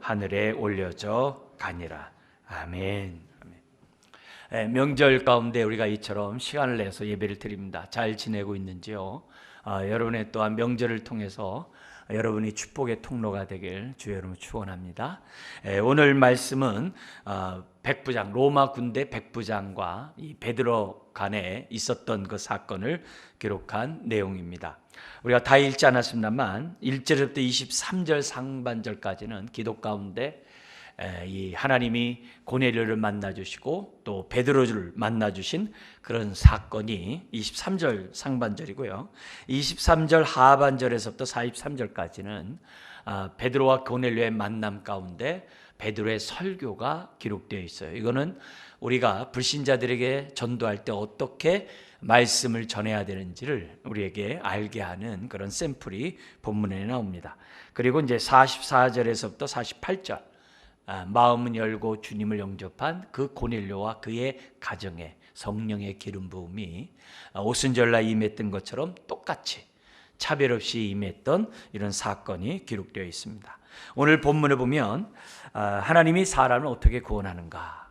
하늘에 올려져 가니라. 아멘. 명절 가운데 우리가 이처럼 시간을 내서 예배를 드립니다. 잘 지내고 있는지요? 여러분의 또한 명절을 통해서 여러분이 축복의 통로가 되길 주의 이름으로 축원합니다. 오늘 말씀은 백부장, 로마 군대 백부장과 이 베드로 간에 있었던 그 사건을 기록한 내용입니다. 우리가 다 읽지 않았습니다만 1절부터 23절 상반절까지는 기도 가운데 이 하나님이 고넬료를 만나주시고 또 베드로를 만나주신 그런 사건이 23절 상반절이고요. 23절 하반절에서부터 43절까지는 베드로와 고넬료의 만남 가운데 베드로의 설교가 기록되어 있어요. 이거는 우리가 불신자들에게 전도할 때 어떻게 말씀을 전해야 되는지를 우리에게 알게 하는 그런 샘플이 본문에 나옵니다. 그리고 이제 44절에서부터 48절 마음은 열고 주님을 영접한 그 고넬료와 그의 가정에 성령의 기름 부음이 오순절날 임했던 것처럼 똑같이 차별 없이 임했던 이런 사건이 기록되어 있습니다. 오늘 본문을 보면 하나님이 사람을 어떻게 구원하는가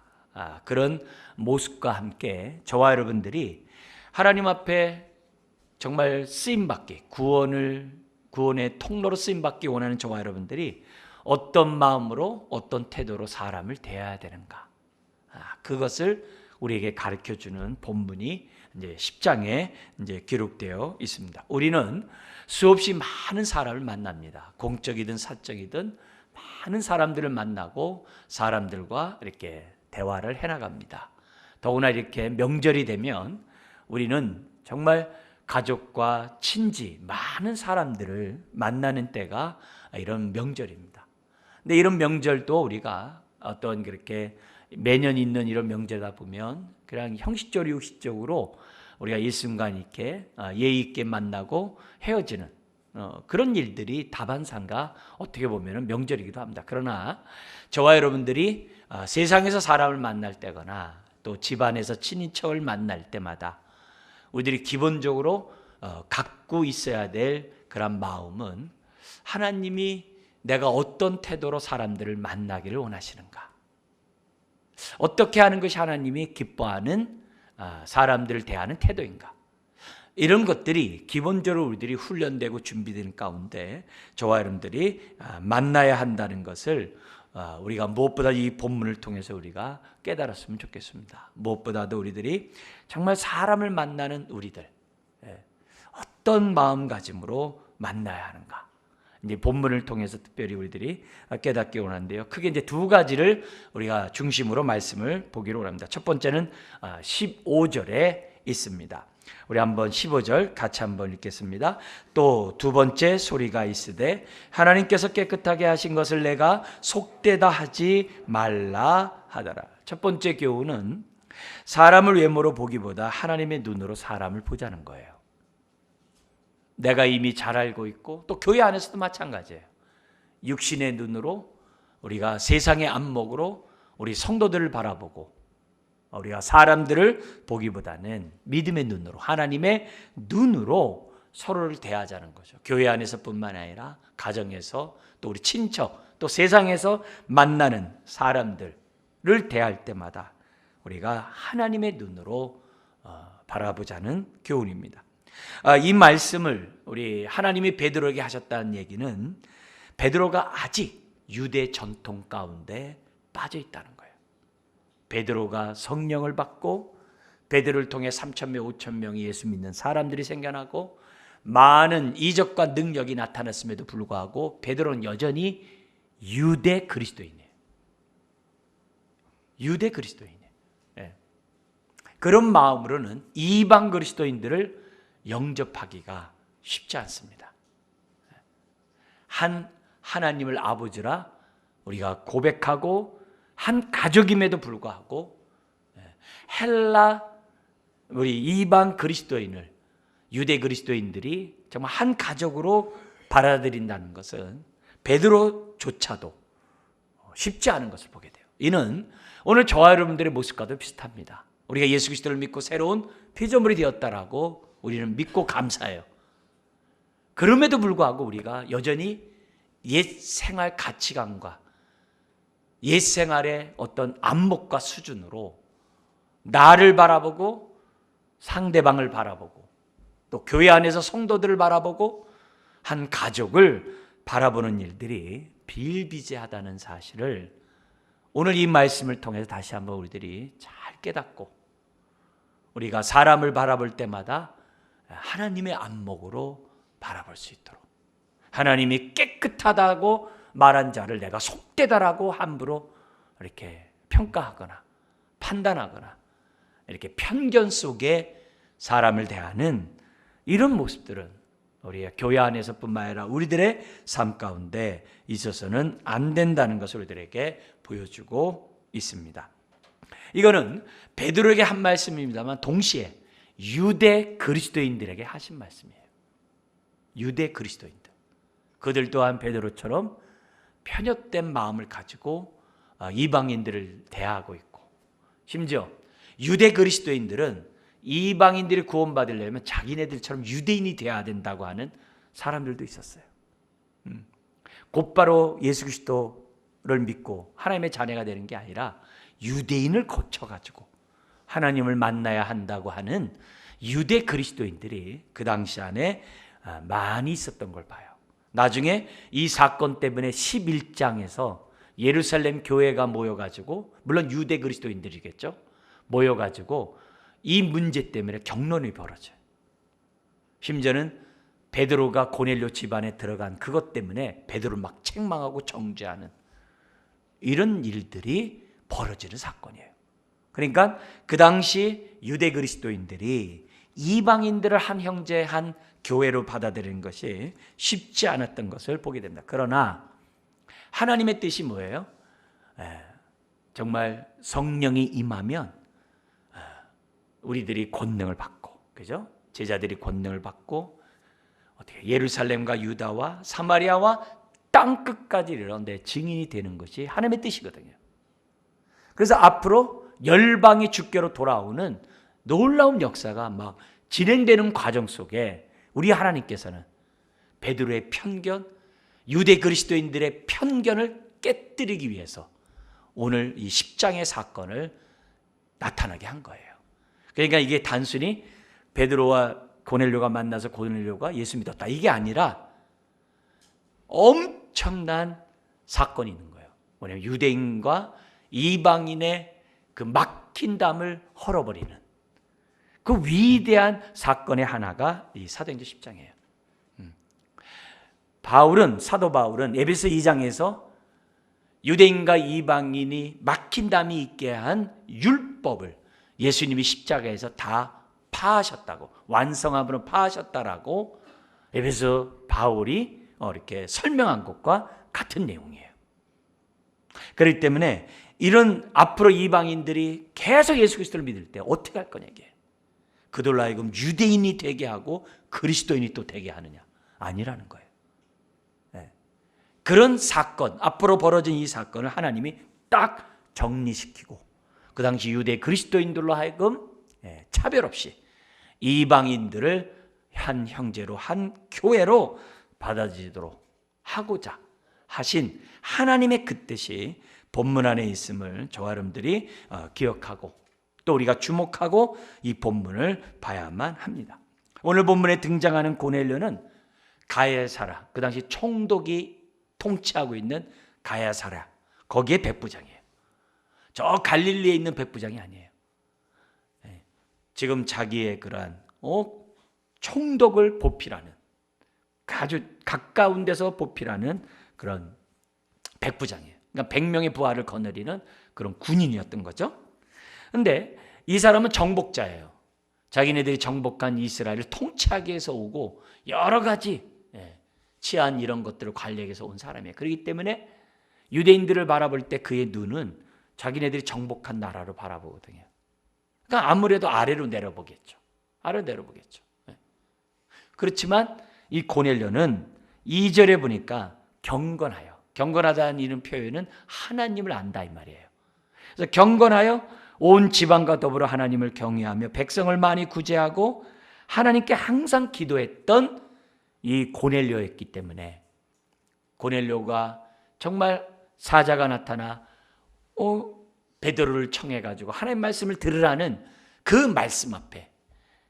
그런 모습과 함께 저와 여러분들이 하나님 앞에 정말 쓰임받기 구원의 통로로 쓰임받기 원하는 저와 여러분들이 어떤 마음으로 어떤 태도로 사람을 대해야 되는가 그것을 우리에게 가르쳐주는 본문이 이제 10장에 이제 기록되어 있습니다. 우리는 수없이 많은 사람을 만납니다. 공적이든 사적이든 많은 사람들을 만나고 사람들과 이렇게 대화를 해나갑니다. 더구나 이렇게 명절이 되면 우리는 정말 가족과 친지 많은 사람들을 만나는 때가 이런 명절입니다. 근데 이런 명절도 우리가 어떤 그렇게 매년 있는 이런 명절이다 보면 그냥 형식적으로 육식적으로 우리가 일순간 이렇게 예의 있게 만나고 헤어지는 그런 일들이 다반사가 어떻게 보면 명절이기도 합니다. 그러나 저와 여러분들이 세상에서 사람을 만날 때거나 또 집안에서 친인척을 만날 때마다 우리들이 기본적으로 갖고 있어야 될 그런 마음은 하나님이 내가 어떤 태도로 사람들을 만나기를 원하시는가? 어떻게 하는 것이 하나님이 기뻐하는 사람들을 대하는 태도인가? 이런 것들이 기본적으로 우리들이 훈련되고 준비된 가운데 저와 여러분들이 만나야 한다는 것을 우리가 무엇보다 이 본문을 통해서 우리가 깨달았으면 좋겠습니다. 무엇보다도 우리들이 정말 사람을 만나는 우리들 어떤 마음가짐으로 만나야 하는가? 이제 본문을 통해서 특별히 우리들이 깨닫기 원하는데요. 크게 이제 두 가지를 우리가 중심으로 말씀을 보기로 원합니다. 첫 번째는 15절에 있습니다. 우리 한번 15절 같이 한번 읽겠습니다. 또 두 번째 소리가 있으되 하나님께서 깨끗하게 하신 것을 내가 속되다 하지 말라 하더라. 첫 번째 교훈은 사람을 외모로 보기보다 하나님의 눈으로 사람을 보자는 거예요. 내가 이미 잘 알고 있고 또 교회 안에서도 마찬가지예요. 육신의 눈으로 우리가 세상의 안목으로 우리 성도들을 바라보고 우리가 사람들을 보기보다는 믿음의 눈으로 하나님의 눈으로 서로를 대하자는 거죠. 교회 안에서뿐만 아니라 가정에서 또 우리 친척 또 세상에서 만나는 사람들을 대할 때마다 우리가 하나님의 눈으로 바라보자는 교훈입니다. 이 말씀을 우리 하나님이 베드로에게 하셨다는 얘기는 베드로가 아직 유대 전통 가운데 빠져 있다는 거예요. 베드로가 성령을 받고 베드로를 통해 3,000명, 5,000명이 예수 믿는 사람들이 생겨나고 많은 이적과 능력이 나타났음에도 불구하고 베드로는 여전히 유대 그리스도인이에요. 유대 그리스도인이에요. 그런 마음으로는 이방 그리스도인들을 영접하기가 쉽지 않습니다. 한 하나님을 아버지라 우리가 고백하고 한 가족임에도 불구하고 헬라 우리 이방 그리스도인을 유대 그리스도인들이 정말 한 가족으로 받아들인다는 것은 베드로조차도 쉽지 않은 것을 보게 돼요. 이는 오늘 저와 여러분들의 모습과도 비슷합니다. 우리가 예수 그리스도를 믿고 새로운 피조물이 되었다라고 우리는 믿고 감사해요. 그럼에도 불구하고 우리가 여전히 옛 생활 가치관과 옛 생활의 어떤 안목과 수준으로 나를 바라보고 상대방을 바라보고 또 교회 안에서 성도들을 바라보고 한 가족을 바라보는 일들이 비일비재하다는 사실을 오늘 이 말씀을 통해서 다시 한번 우리들이 잘 깨닫고 우리가 사람을 바라볼 때마다 하나님의 안목으로 바라볼 수 있도록 하나님이 깨끗하다고 말한 자를 내가 속되다라고 함부로 이렇게 평가하거나 판단하거나 이렇게 편견 속에 사람을 대하는 이런 모습들은 우리의 교회 안에서뿐만 아니라 우리들의 삶 가운데 있어서는 안 된다는 것을 우리들에게 보여주고 있습니다. 이거는 베드로에게 한 말씀입니다만 동시에 유대 그리스도인들에게 하신 말씀이에요. 유대 그리스도인들. 그들 또한 베드로처럼 편협된 마음을 가지고 이방인들을 대하고 있고 심지어 유대 그리스도인들은 이방인들이 구원받으려면 자기네들처럼 유대인이 되어야 된다고 하는 사람들도 있었어요. 곧바로 예수 그리스도를 믿고 하나님의 자녀가 되는 게 아니라 유대인을 거쳐가지고 하나님을 만나야 한다고 하는 유대 그리스도인들이 그 당시 안에 많이 있었던 걸 봐요. 나중에 이 사건 때문에 11장에서 예루살렘 교회가 모여가지고 물론 유대 그리스도인들이겠죠. 모여가지고 이 문제 때문에 격론이 벌어져요. 심지어는 베드로가 고넬료 집안에 들어간 그것 때문에 베드로를 막 책망하고 정죄하는 이런 일들이 벌어지는 사건이에요. 그러니까 그 당시 유대 그리스도인들이 이방인들을 한 형제 한 교회로 받아들이는 것이 쉽지 않았던 것을 보게 됩니다. 그러나 하나님의 뜻이 뭐예요? 정말 성령이 임하면 우리들이 권능을 받고, 그죠? 제자들이 권능을 받고 어떻게 예루살렘과 유다와 사마리아와 땅 끝까지 이르러 내 증인이 되는 것이 하나님의 뜻이거든요. 그래서 앞으로 열방이 주께로 돌아오는 놀라운 역사가 막 진행되는 과정 속에 우리 하나님께서는 베드로의 편견, 유대 그리스도인들의 편견을 깨뜨리기 위해서 오늘 이 10장의 사건을 나타나게 한 거예요. 그러니까 이게 단순히 베드로와 고넬료가 만나서 고넬료가 예수 믿었다 이게 아니라 엄청난 사건이 있는 거예요. 뭐냐면 유대인과 이방인의 그 막힌 담을 헐어버리는 그 위대한 사건의 하나가 이 사도행전 10장이에요. 사도 바울은 에베소 2장에서 유대인과 이방인이 막힌 담이 있게 한 율법을 예수님이 십자가에서 다 파하셨다고, 완성함으로 파하셨다라고 에베소 바울이 이렇게 설명한 것과 같은 내용이에요. 그렇기 때문에 이런 앞으로 이방인들이 계속 예수 그리스도를 믿을 때 어떻게 할 거냐 이게. 그들로 하여금 유대인이 되게 하고 그리스도인이 또 되게 하느냐? 아니라는 거예요. 그런 사건, 앞으로 벌어진 이 사건을 하나님이 딱 정리시키고 그 당시 유대 그리스도인들로 하여금 차별 없이 이방인들을 한 형제로 한 교회로 받아들이도록 하고자 하신 하나님의 그 뜻이 본문 안에 있음을 저와 여러분들이 기억하고 또 우리가 주목하고 이 본문을 봐야만 합니다. 오늘 본문에 등장하는 고넬료는 가야사라, 그 당시 총독이 통치하고 있는 가야사라, 거기에 백부장이에요. 저 갈릴리에 있는 백부장이 아니에요. 지금 자기의 그러한 총독을 보필하는, 아주 가까운 데서 보필하는 그런 백부장이에요. 그러니까 100명의 부하를 거느리는 그런 군인이었던 거죠. 그런데 이 사람은 정복자예요. 자기네들이 정복한 이스라엘을 통치하기 위해서 오고 여러 가지 치안 이런 것들을 관리하기 위해서 온 사람이에요. 그렇기 때문에 유대인들을 바라볼 때 그의 눈은 자기네들이 정복한 나라로 바라보거든요. 그러니까 아무래도 아래로 내려보겠죠. 아래로 내려보겠죠. 그렇지만 이 고넬료는 2절에 보니까 경건하여, 경건하다는 이런 표현은 하나님을 안다 이 말이에요. 그래서 경건하여 온 지방과 더불어 하나님을 경외하며 백성을 많이 구제하고 하나님께 항상 기도했던 이 고넬료였기 때문에 고넬료가 정말 사자가 나타나 베드로를 청해가지고 하나님 말씀을 들으라는 그 말씀 앞에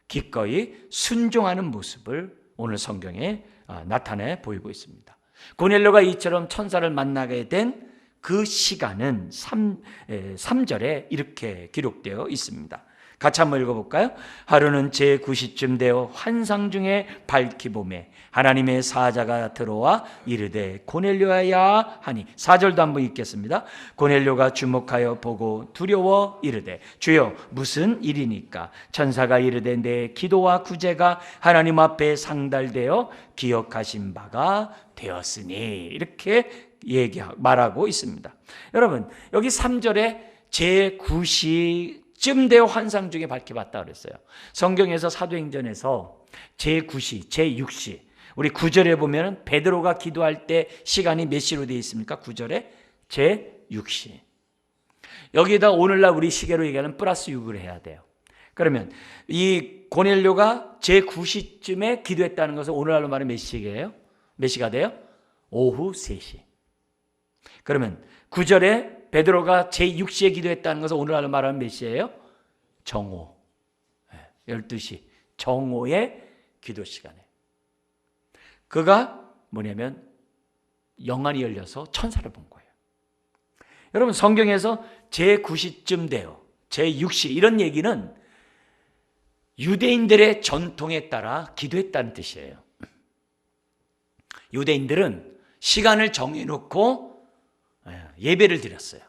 기꺼이 순종하는 모습을 오늘 성경에 나타내 보이고 있습니다. 고넬료가 이처럼 천사를 만나게 된 그 시간은 3절에 이렇게 기록되어 있습니다. 같이 한번 읽어볼까요? 하루는 제9시쯤 되어 환상 중에 밝히 보매 하나님의 사자가 들어와 이르되 고넬료야 하니 4절도 한번 읽겠습니다. 고넬료가 주목하여 보고 두려워 이르되 주여 무슨 일이니까? 천사가 이르되 내 기도와 구제가 하나님 앞에 상달되어 기억하신 바가 되었으니 이렇게 말하고 있습니다. 여러분 여기 3절에 제9시쯤 되어 환상 중에 밝히 봤다 그랬어요. 성경에서 사도행전에서 제9시, 제6시 우리 9절에 보면 베드로가 기도할 때 시간이 몇 시로 되어 있습니까? 9절에 제6시. 여기에다 오늘날 우리 시계로 얘기하는 플러스 6을 해야 돼요. 그러면 이 고넬료가 제9시쯤에 기도했다는 것은 오늘날로 말하면 몇 시예요? 몇 시가 돼요? 오후 3시. 그러면 9절에 베드로가 제6시에 기도했다는 것은 오늘날로 말하면 몇 시예요? 정오. 12시. 정오의 기도 시간에. 그가 뭐냐면 영안이 열려서 천사를 본 거예요. 여러분 성경에서 제9시쯤 되어 제6시 이런 얘기는 유대인들의 전통에 따라 기도했다는 뜻이에요. 유대인들은 시간을 정해놓고 예배를 드렸어요.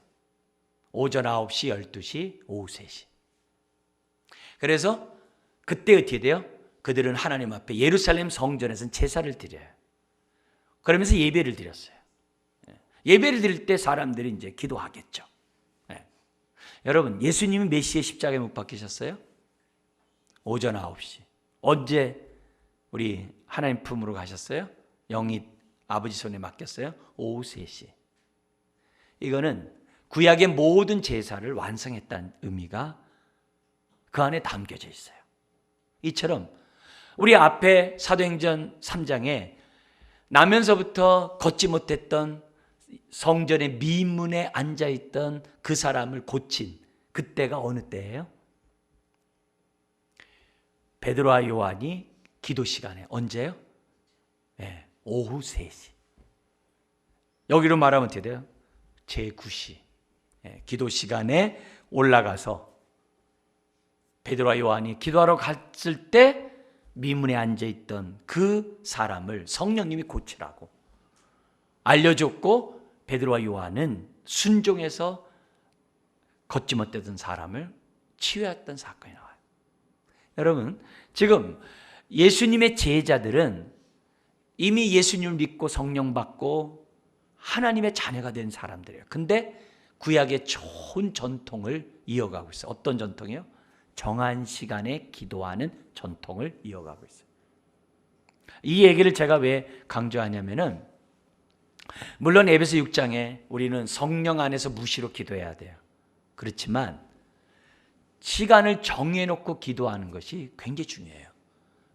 오전 9시, 12시, 오후 3시. 그래서 그때 어떻게 돼요? 그들은 하나님 앞에 예루살렘 성전에서는 제사를 드려요. 그러면서 예배를 드렸어요. 예배를 드릴 때 사람들이 이제 기도하겠죠. 여러분 예수님이 몇 시에 십자가에 못 박히셨어요? 오전 9시. 언제 우리 하나님 품으로 가셨어요? 영이 아버지 손에 맡겼어요? 오후 3시. 이거는 구약의 모든 제사를 완성했다는 의미가 그 안에 담겨져 있어요. 이처럼 우리 앞에 사도행전 3장에 나면서부터 걷지 못했던 성전의 미문에 앉아있던 그 사람을 고친 그때가 어느 때예요? 베드로와 요한이 기도 시간에 언제요? 오후 3시. 여기로 말하면 어떻게 돼요? 제9시. 기도 시간에 올라가서 베드로와 요한이 기도하러 갔을 때 미문에 앉아있던 그 사람을 성령님이 고치라고 알려줬고 베드로와 요한은 순종해서 걷지 못했던 사람을 치유했던 사건이 나와요. 여러분 지금 예수님의 제자들은 이미 예수님을 믿고 성령 받고 하나님의 자녀가 된 사람들이에요. 근데 구약의 좋은 전통을 이어가고 있어요. 어떤 전통이요? 정한 시간에 기도하는 전통을 이어가고 있어요. 이 얘기를 제가 왜 강조하냐면은 물론 에베소 6장에 우리는 성령 안에서 무시로 기도해야 돼요. 그렇지만 시간을 정해놓고 기도하는 것이 굉장히 중요해요.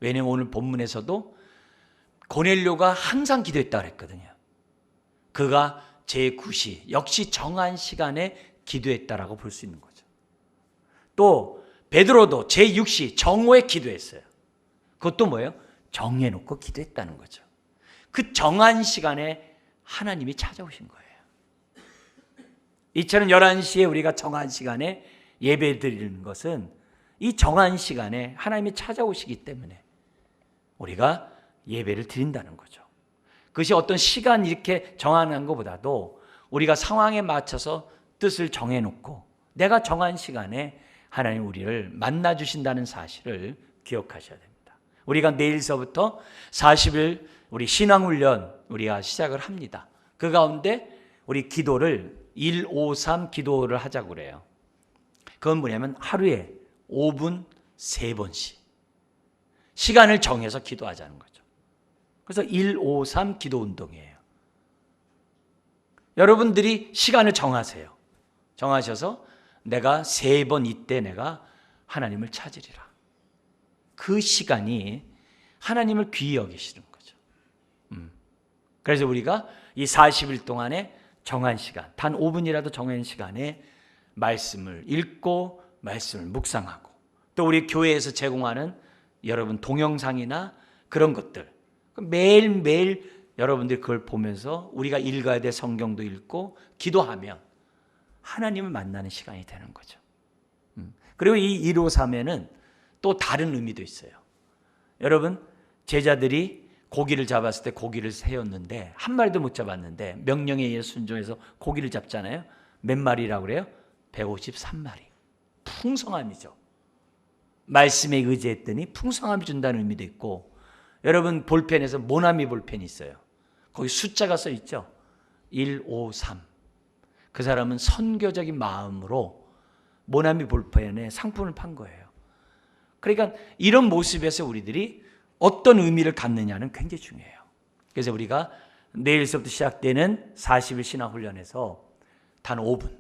왜냐하면 오늘 본문에서도 고넬료가 항상 기도했다고 했거든요. 그가 제9시 역시 정한 시간에 기도했다라고 볼 수 있는 거죠. 또 베드로도 제6시 정오에 기도했어요. 그것도 뭐예요? 정해놓고 기도했다는 거죠. 그 정한 시간에 하나님이 찾아오신 거예요. 이처럼 11시에 우리가 정한 시간에 예배 드리는 것은 이 정한 시간에 하나님이 찾아오시기 때문에 우리가 예배를 드린다는 거죠. 그것이 어떤 시간 이렇게 정하는 것보다도 우리가 상황에 맞춰서 뜻을 정해놓고 내가 정한 시간에 하나님 우리를 만나 주신다는 사실을 기억하셔야 됩니다. 우리가 내일서부터 40일 우리 신앙훈련 우리가 시작을 합니다. 그 가운데 우리 기도를 153 기도를 하자고 그래요. 그건 뭐냐면 하루에 5분 3번씩 시간을 정해서 기도하자는 거죠. 그래서 153 기도 운동이에요. 여러분들이 시간을 정하세요. 정하셔서 내가 3번 이때 내가 하나님을 찾으리라. 그 시간이 하나님을 귀히 여기시는 거죠. 그래서 우리가 이 40일 동안에 정한 시간, 단 5분이라도 정한 시간에 말씀을 읽고 말씀을 묵상하고, 또 우리 교회에서 제공하는 여러분 동영상이나 그런 것들 매일매일 여러분들이 그걸 보면서 우리가 읽어야 될 성경도 읽고 기도하면 하나님을 만나는 시간이 되는 거죠. 그리고 이 153에는 또 다른 의미도 있어요. 여러분, 제자들이 고기를 잡았을 때 고기를 세웠는데 한 마리도 못 잡았는데 명령에 의해 순종해서 고기를 잡잖아요. 몇 마리라고 그래요? 153마리. 풍성함이죠. 말씀에 의지했더니 풍성함이 준다는 의미도 있고, 여러분 볼펜에서 모나미 볼펜이 있어요. 거기 숫자가 써 있죠. 153. 그 사람은 선교적인 마음으로 모나미 볼펜에 상품을 판 거예요. 그러니까 이런 모습에서 우리들이 어떤 의미를 갖느냐는 굉장히 중요해요. 그래서 우리가 내일서부터 시작되는 40일 신앙훈련에서 단 5분,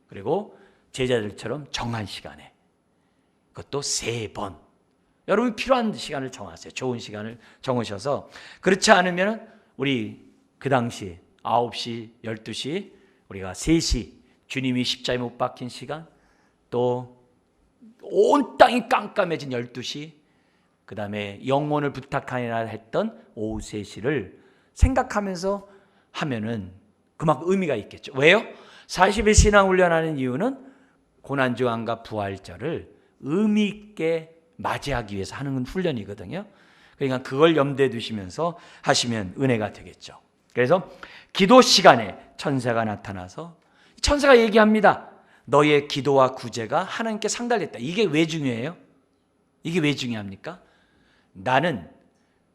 그리고 제자들처럼 정한 시간에, 그것도 3번, 여러분이 필요한 시간을 정하세요. 좋은 시간을 정하셔서, 그렇지 않으면 우리 그 당시 9시, 12시, 우리가 3시 주님이 십자가에 못 박힌 시간, 또 온 땅이 깜깜해진 12시, 그 다음에 영혼을 부탁하니라 했던 오후 3시를 생각하면서 하면은 그만큼 의미가 있겠죠. 왜요? 40일 신앙훈련하는 이유는 고난주간과 부활절을 의미 있게 맞이하기 위해서 하는 훈련이거든요. 그러니까 그걸 염두에 두시면서 하시면 은혜가 되겠죠. 그래서 기도 시간에 천사가 나타나서, 천사가 얘기합니다. 너의 기도와 구제가 하나님께 상달됐다. 이게 왜 중요해요? 이게 왜 중요합니까? 나는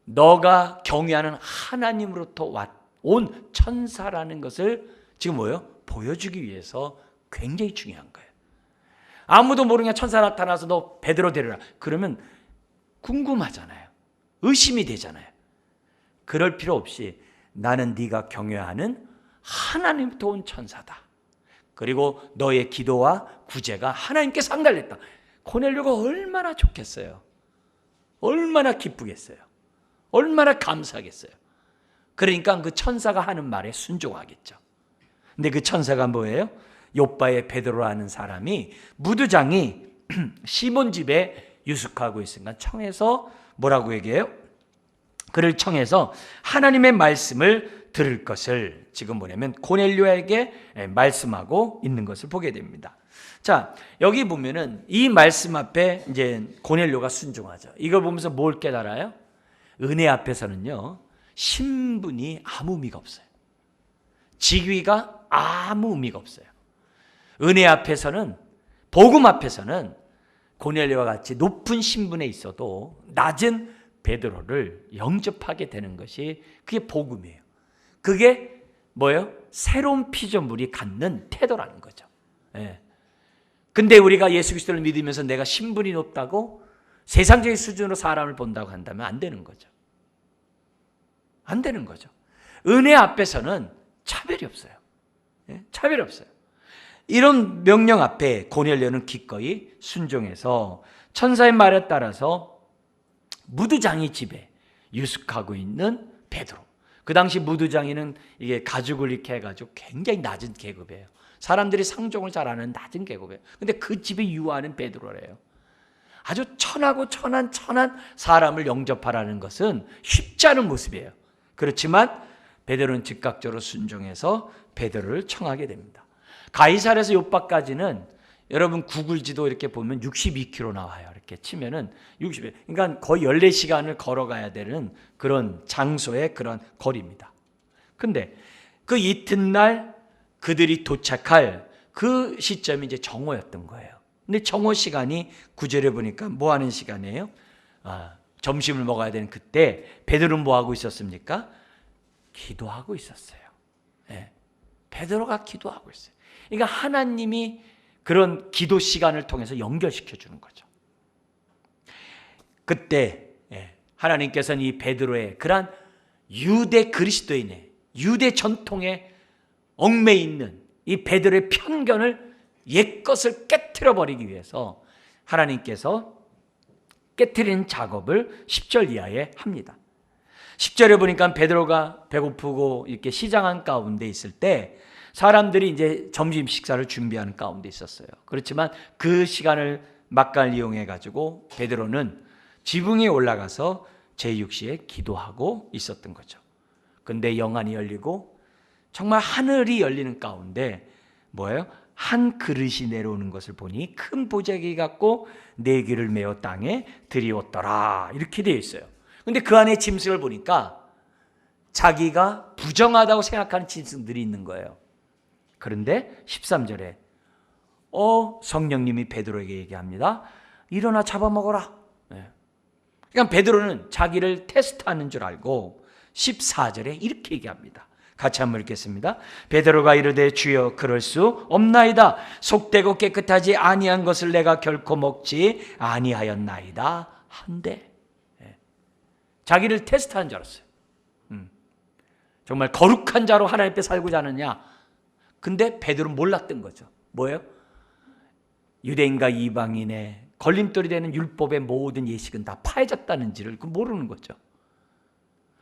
너가 경외하는 하나님으로부터 온 천사라는 것을 지금 뭐예요? 보여주기 위해서 굉장히 중요한 거예요. 아무도 모르게 천사 나타나서 너 베드로 데려라. 그러면 궁금하잖아요. 의심이 되잖아요. 그럴 필요 없이 나는 네가 경외하는 하나님부터 온 천사다. 그리고 너의 기도와 구제가 하나님께 상달됐다. 고넬료가 얼마나 좋겠어요. 얼마나 기쁘겠어요. 얼마나 감사하겠어요. 그러니까 그 천사가 하는 말에 순종하겠죠. 근데 그 천사가 뭐예요? 요바의 베드로라는 사람이 무두장이 시몬 집에 유숙하고 있으니까 청해서 뭐라고 얘기해요? 그를 청해서 하나님의 말씀을 들을 것을 지금 뭐냐면 고넬료에게 말씀하고 있는 것을 보게 됩니다. 자, 여기 보면은 이 말씀 앞에 이제 고넬료가 순종하죠. 이걸 보면서 뭘 깨달아요? 은혜 앞에서는요, 신분이 아무 의미가 없어요. 직위가 아무 의미가 없어요. 은혜 앞에서는, 복음 앞에서는 고넬료와 같이 높은 신분에 있어도 낮은 베드로를 영접하게 되는 것이, 그게 복음이에요. 그게 뭐예요? 새로운 피조물이 갖는 태도라는 거죠. 예. 근데 우리가 예수 그리스도를 믿으면서 내가 신분이 높다고 세상적인 수준으로 사람을 본다고 한다면 안 되는 거죠. 안 되는 거죠. 은혜 앞에서는 차별이 없어요. 예? 차별이 없어요. 이런 명령 앞에 고넬료는 기꺼이 순종해서 천사의 말에 따라서 무두장이 집에 유숙하고 있는 베드로. 그 당시 무두장이는 이게 가죽을 이렇게 해가지고 굉장히 낮은 계급이에요. 사람들이 상종을 잘 아는 낮은 계급이에요. 근데 그 집에 유하는 베드로래요. 아주 천하고 천한 사람을 영접하라는 것은 쉽지 않은 모습이에요. 그렇지만 베드로는 즉각적으로 순종해서 베드로를 청하게 됩니다. 가이사랴에서 요바까지는 여러분 구글 지도 이렇게 보면 62km 나와요. 이렇게 치면은 60, 그러니까 거의 14시간을 걸어가야 되는 그런 장소의 그런 거리입니다. 근데 그 이튿날 그들이 도착할 그 시점이 이제 정오였던 거예요. 근데 정오 시간이 9절에 보니까 뭐 하는 시간이에요? 점심을 먹어야 되는 그때 베드로는 뭐 하고 있었습니까? 기도하고 있었어요. 네. 베드로가 기도하고 있어요. 그러니까 하나님이 그런 기도 시간을 통해서 연결시켜 주는 거죠. 그때 하나님께서는 이 베드로의 그러한 유대 그리스도인의 유대 전통에 얽매여 있는 이 베드로의 편견을 옛것을 깨트려 버리기 위해서 하나님께서 깨트리는 작업을 10절 이하에 합니다. 10절에 보니까 베드로가 배고프고 이렇게 시장한 가운데 있을 때 사람들이 이제 점심 식사를 준비하는 가운데 있었어요. 그렇지만 그 시간을 막간을 이용해 가지고 베드로는 지붕에 올라가서 제6시에 기도하고 있었던 거죠. 근데 영안이 열리고 정말 하늘이 열리는 가운데 뭐예요? 한 그릇이 내려오는 것을 보니 큰 보자기 같고 네 개를 메어 땅에 들이웠더라, 이렇게 되어 있어요. 근데 그 안에 짐승을 보니까 자기가 부정하다고 생각하는 짐승들이 있는 거예요. 그런데 13절에 성령님이 베드로에게 얘기합니다. 일어나 잡아먹어라. 그러니까 베드로는 자기를 테스트하는 줄 알고 14절에 이렇게 얘기합니다. 같이 한번 읽겠습니다. 베드로가 이르되 주여 그럴 수 없나이다. 속되고 깨끗하지 아니한 것을 내가 결코 먹지 아니하였나이다 한데, 자기를 테스트하는 줄 알았어요. 정말 거룩한 자로 하나님 앞에 살고자 하느냐. 근데 베드로는 몰랐던 거죠. 뭐예요? 유대인과 이방인의 걸림돌이 되는 율법의 모든 예식은 다 파해졌다는지를 모르는 거죠.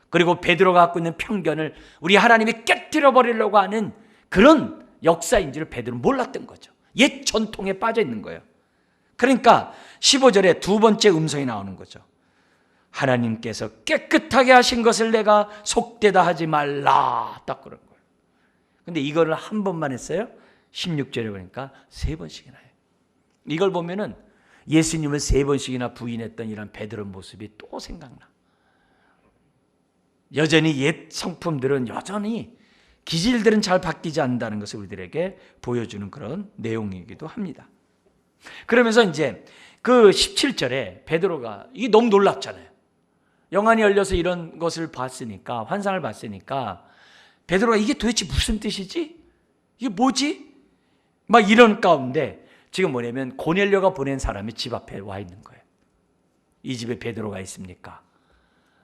그리고 베드로가 갖고 있는 편견을 우리 하나님이 깨뜨려 버리려고 하는 그런 역사인지를 베드로는 몰랐던 거죠. 옛 전통에 빠져 있는 거예요. 그러니까 15절에 두 번째 음성이 나오는 거죠. 하나님께서 깨끗하게 하신 것을 내가 속되다 하지 말라, 딱 그런 거예요. 근데 이거를 한 번만 했어요? 16절에 보니까 세 번씩이나 해요. 이걸 보면은 예수님을 세 번씩이나 부인했던 이런 베드로 모습이 또 생각나. 여전히 옛 성품들은 여전히 기질들은 잘 바뀌지 않는다는 것을 우리들에게 보여주는 그런 내용이기도 합니다. 그러면서 이제 그 17절에 베드로가 이게 너무 놀랍잖아요. 영안이 열려서 이런 것을 봤으니까, 환상을 봤으니까 베드로가 이게 도대체 무슨 뜻이지? 이게 뭐지? 막 이런 가운데 지금 뭐냐면 고넬료가 보낸 사람이 집 앞에 와 있는 거예요. 이 집에 베드로가 있습니까?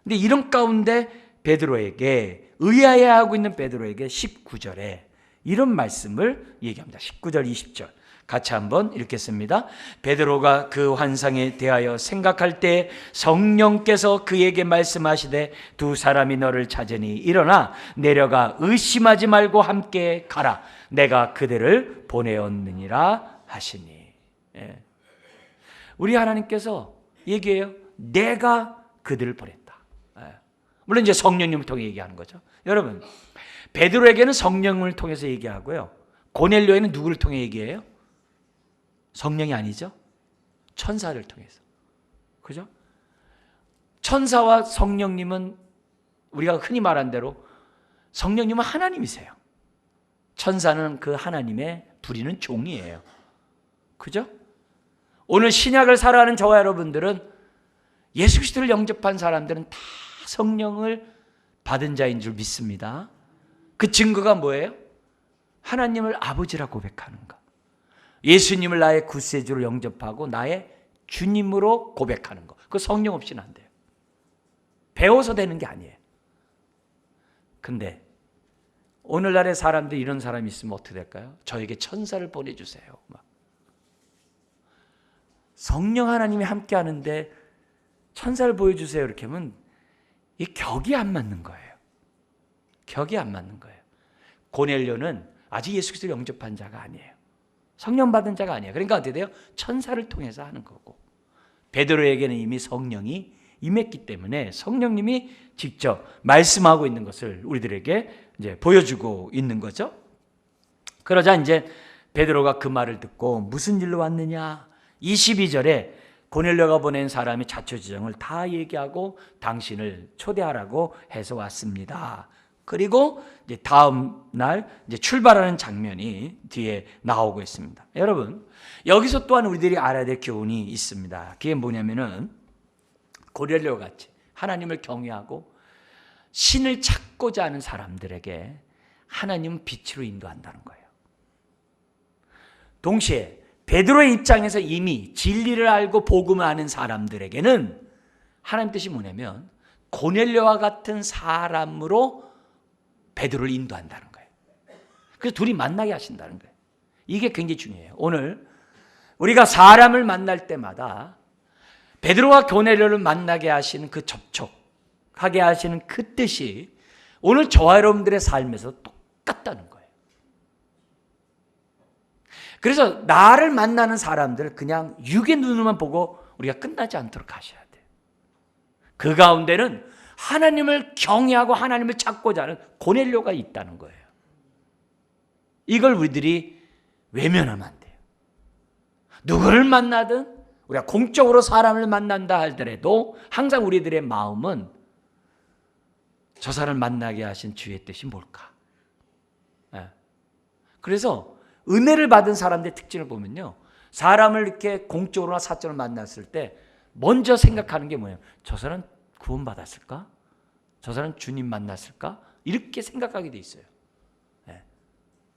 근데 이런 가운데 베드로에게, 의아해하고 있는 베드로에게 19절에 이런 말씀을 얘기합니다. 19절 20절 같이 한번 읽겠습니다. 베드로가 그 환상에 대하여 생각할 때 성령께서 그에게 말씀하시되 두 사람이 너를 찾으니 일어나 내려가 의심하지 말고 함께 가라. 내가 그들을 보내었느니라 하시니. 우리 하나님께서 얘기해요. 내가 그들을 보냈다. 물론 이제 성령님을 통해 얘기하는 거죠. 여러분, 베드로에게는 성령을 통해서 얘기하고요. 고넬료에는 누구를 통해 얘기해요? 성령이 아니죠? 천사를 통해서. 그죠? 천사와 성령님은 우리가 흔히 말한 대로 성령님은 하나님이세요. 천사는 그 하나님의 부리는 종이에요. 그죠? 오늘 신약을 살아가는 저와 여러분들은, 예수 그리스도를 영접한 사람들은 다 성령을 받은 자인 줄 믿습니다. 그 증거가 뭐예요? 하나님을 아버지라 고백하는 것. 예수님을 나의 구세주로 영접하고 나의 주님으로 고백하는 것. 그 성령 없이는 안 돼요. 배워서 되는 게 아니에요. 근데 오늘날의 사람들, 이런 사람이 있으면 어떻게 될까요? 저에게 천사를 보내주세요. 막. 성령 하나님이 함께 하는데 천사를 보여주세요 이렇게 하면 이 격이 안 맞는 거예요. 격이 안 맞는 거예요. 고넬료는 아직 예수 그리스도를 영접한 자가 아니에요. 성령 받은 자가 아니에요. 그러니까 어떻게 돼요? 천사를 통해서 하는 거고, 베드로에게는 이미 성령이 임했기 때문에 성령님이 직접 말씀하고 있는 것을 우리들에게 이제 보여주고 있는 거죠. 그러자 이제 베드로가 그 말을 듣고 무슨 일로 왔느냐? 22절에 고넬료가 보낸 사람이 자초지종을 다 얘기하고 당신을 초대하라고 해서 왔습니다. 그리고 이제 다음 날 이제 출발하는 장면이 뒤에 나오고 있습니다. 여러분, 여기서 또한 우리들이 알아야 될 교훈이 있습니다. 그게 뭐냐면은 고넬료 같이 하나님을 경외하고 신을 찾고자 하는 사람들에게 하나님은 빛으로 인도한다는 거예요. 동시에 베드로의 입장에서 이미 진리를 알고 복음을 아는 사람들에게는 하나님 뜻이 뭐냐면 고넬료와 같은 사람으로 베드로를 인도한다는 거예요. 그래서 둘이 만나게 하신다는 거예요. 이게 굉장히 중요해요. 오늘 우리가 사람을 만날 때마다 베드로와 고넬료를 만나게 하시는 그 접촉하게 하시는 그 뜻이 오늘 저와 여러분들의 삶에서 똑같다는 거예요. 그래서 나를 만나는 사람들을 그냥 육의 눈으로만 보고 우리가 끝나지 않도록 하셔야 돼요. 그 가운데는 하나님을 경외하고 하나님을 찾고자 하는 고넬료가 있다는 거예요. 이걸 우리들이 외면하면 안 돼요. 누구를 만나든 우리가 공적으로 사람을 만난다 하더라도 항상 우리들의 마음은 저 사람을 만나게 하신 주의 뜻이 뭘까? 그래서 은혜를 받은 사람들의 특징을 보면요, 사람을 이렇게 공적으로나 사적으로 만났을 때 먼저 생각하는 게 뭐예요? 저 사람 구원받았을까? 저 사람 주님 만났을까? 이렇게 생각하게 돼 있어요.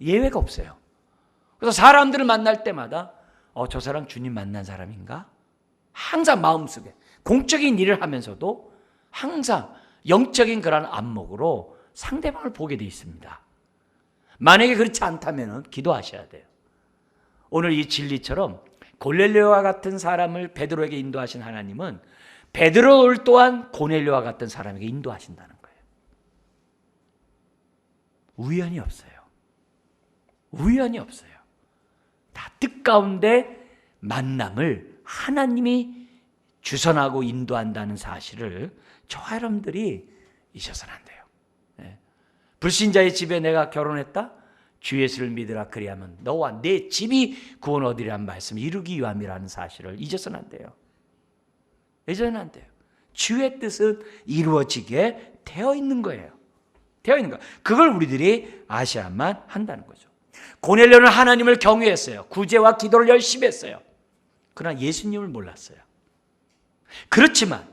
예외가 없어요. 그래서 사람들을 만날 때마다 저 사람 주님 만난 사람인가? 항상 마음속에 공적인 일을 하면서도 항상 영적인 그런 안목으로 상대방을 보게 돼 있습니다. 만약에 그렇지 않다면 기도하셔야 돼요. 오늘 이 진리처럼 고넬료와 같은 사람을 베드로에게 인도하신 하나님은 베드로 또한 고넬료와 같은 사람에게 인도하신다는 거예요. 우연이 없어요. 우연이 없어요. 다 뜻 가운데 만남을 하나님이 주선하고 인도한다는 사실을 저와 여러분들이 잊어서는 안 돼요. 불신자의 집에 내가 결혼했다? 주 예수를 믿으라 그리하면 너와 내 집이 구원 얻으리라는 말씀 이루기 위함이라는 사실을 잊어서는 안 돼요. 잊어서는 안 돼요. 주의 뜻은 이루어지게 되어 있는 거예요. 되어 있는 거. 그걸 우리들이 아셔야만 한다는 거죠. 고넬료는 하나님을 경외했어요. 구제와 기도를 열심히 했어요. 그러나 예수님을 몰랐어요. 그렇지만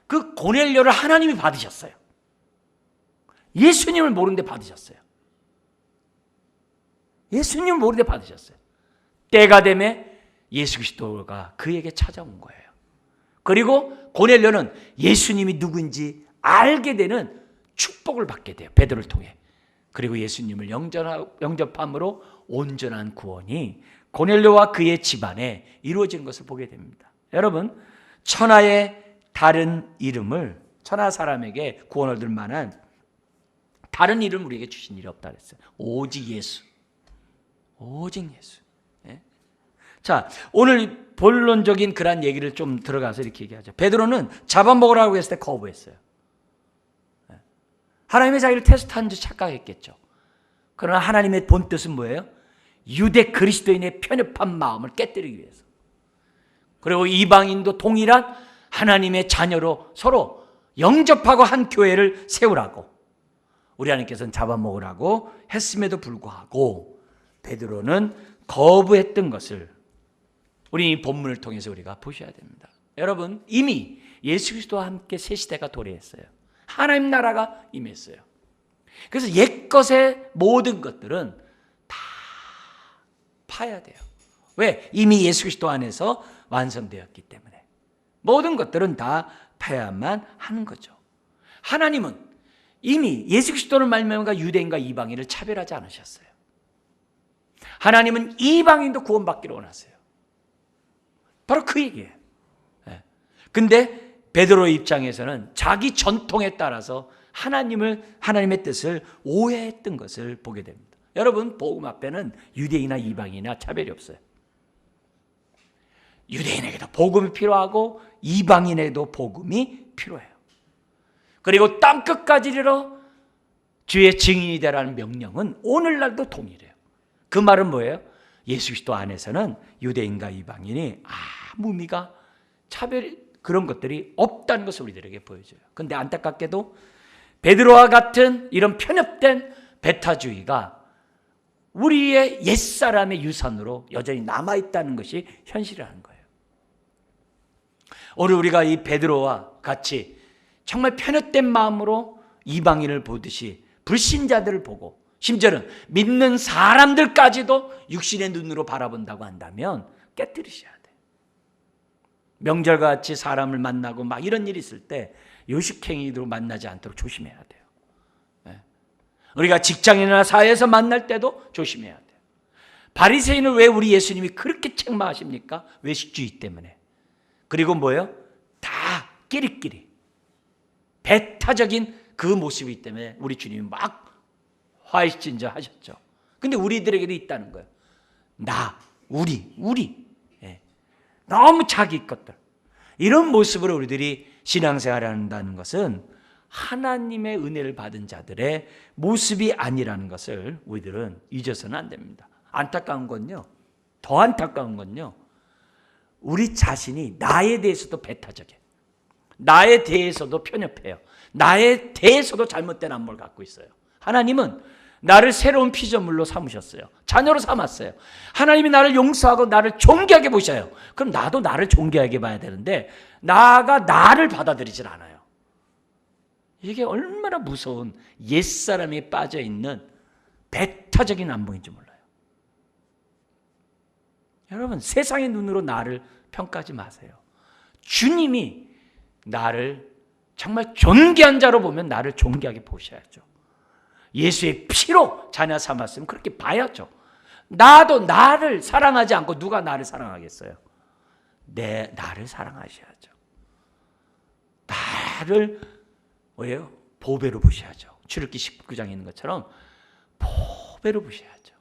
그 고넬료를 하나님이 받으셨어요. 예수님을 모르는데 받으셨어요. 예수님을 모르는데 받으셨어요. 때가 되매 예수 그리스도가 그에게 찾아온 거예요. 그리고 고넬료는 예수님이 누구인지 알게 되는 축복을 받게 돼요. 베드로를 통해. 그리고 예수님을 영접함으로 온전한 구원이 고넬료와 그의 집안에 이루어지는 것을 보게 됩니다. 여러분, 천하의 다른 이름을, 천하 사람에게 구원을 얻을 만한 다른 이름 우리에게 주신 일이 없다 그랬어요. 오직 예수. 오직 예수. 자, 오늘 본론적인 그런 얘기를 좀 들어가서 이렇게 얘기하죠. 베드로는 잡아먹으라고 했을 때 거부했어요. 하나님의 자기를 테스트한 줄 착각했겠죠. 그러나 하나님의 본 뜻은 뭐예요? 유대 그리스도인의 편협한 마음을 깨뜨리기 위해서. 그리고 이방인도 동일한 하나님의 자녀로 서로 영접하고 한 교회를 세우라고 우리 하나님께서는 잡아먹으라고 했음에도 불구하고 베드로는 거부했던 것을 우리 이 본문을 통해서 우리가 보셔야 됩니다. 여러분, 이미 예수 그리스도와 함께 새 시대가 도래했어요. 하나님 나라가 임했어요. 그래서 옛것의 모든 것들은 다 파야 돼요. 왜? 이미 예수 그리스도 안에서 완성되었기 때문에 모든 것들은 다 파야만 하는 거죠. 하나님은 이미 예수 그리스도를 말미암아 유대인과 이방인을 차별하지 않으셨어요. 하나님은 이방인도 구원받기를 원하세요. 바로 그 얘기예요. 근데 베드로의 입장에서는 자기 전통에 따라서 하나님의 뜻을 오해했던 것을 보게 됩니다. 여러분, 복음 앞에는 유대인이나 이방인이나 차별이 없어요. 유대인에게도 복음이 필요하고 이방인에게도 복음이 필요해요. 그리고 땅끝까지 이르러 주의 증인이 되라는 명령은 오늘날도 동일해요. 그 말은 뭐예요? 예수 그리스도 안에서는 유대인과 이방인이 아무 의미가 차별 그런 것들이 없다는 것을 우리들에게 보여줘요. 그런데 안타깝게도 베드로와 같은 이런 편협된 배타주의가 우리의 옛사람의 유산으로 여전히 남아있다는 것이 현실이라는 거예요. 오늘 우리가 이 베드로와 같이 정말 편협된 마음으로 이방인을 보듯이 불신자들을 보고 심지어는 믿는 사람들까지도 육신의 눈으로 바라본다고 한다면 깨뜨리셔야 돼요. 명절과 같이 사람을 만나고 막 이런 일이 있을 때 요식행위로 만나지 않도록 조심해야 돼요. 우리가 직장이나 사회에서 만날 때도 조심해야 돼요. 바리새인을 왜 우리 예수님이 그렇게 책망하십니까? 외식주의 때문에. 그리고 뭐예요? 다 끼리끼리 배타적인 그 모습이기 때문에 우리 주님이 막 화이진저 하셨죠. 근데 우리들에게도 있다는 거예요. 나 우리. 예. 너무 자기 것들. 이런 모습으로 우리들이 신앙생활을 한다는 것은 하나님의 은혜를 받은 자들의 모습이 아니라는 것을 우리들은 잊어서는 안 됩니다. 안타까운 건요, 더 안타까운 건요, 우리 자신이 나에 대해서도 배타적이에요. 나에 대해서도 편협해요. 나에 대해서도 잘못된 안목을 갖고 있어요. 하나님은 나를 새로운 피조물로 삼으셨어요. 자녀로 삼았어요. 하나님이 나를 용서하고 나를 존귀하게 보셔요. 그럼 나도 나를 존귀하게 봐야 되는데 나가 나를 받아들이질 않아요. 이게 얼마나 무서운 옛사람이 빠져있는 배타적인 안목인지 몰라요. 여러분, 세상의 눈으로 나를 평가하지 마세요. 주님이 나를 정말 존귀한 자로 보면 나를 존귀하게 보셔야죠. 예수의 피로 자녀 삼았으면 그렇게 봐야죠. 나도 나를 사랑하지 않고 누가 나를 사랑하겠어요? 나를 사랑하셔야죠. 나를 왜요? 보배로 보셔야죠. 출애굽기 19장에 있는 것처럼 보배로 보셔야죠.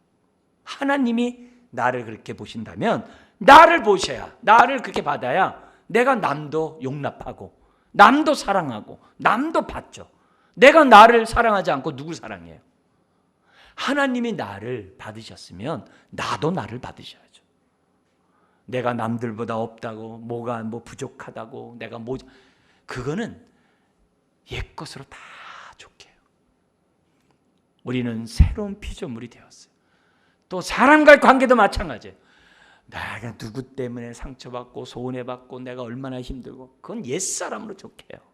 하나님이 나를 그렇게 보신다면 나를 보셔야, 나를 그렇게 받아야 내가 남도 용납하고 남도 사랑하고 남도 받죠. 내가 나를 사랑하지 않고 누굴 사랑해요? 하나님이 나를 받으셨으면 나도 나를 받으셔야죠. 내가 남들보다 없다고, 뭐가 부족하다고, 내가 그거는 옛것으로 다 좋게요. 우리는 새로운 피조물이 되었어요. 또 사람과의 관계도 마찬가지예요. 내가 누구 때문에 상처받고 손해받고 내가 얼마나 힘들고, 그건 옛사람으로 좋게요.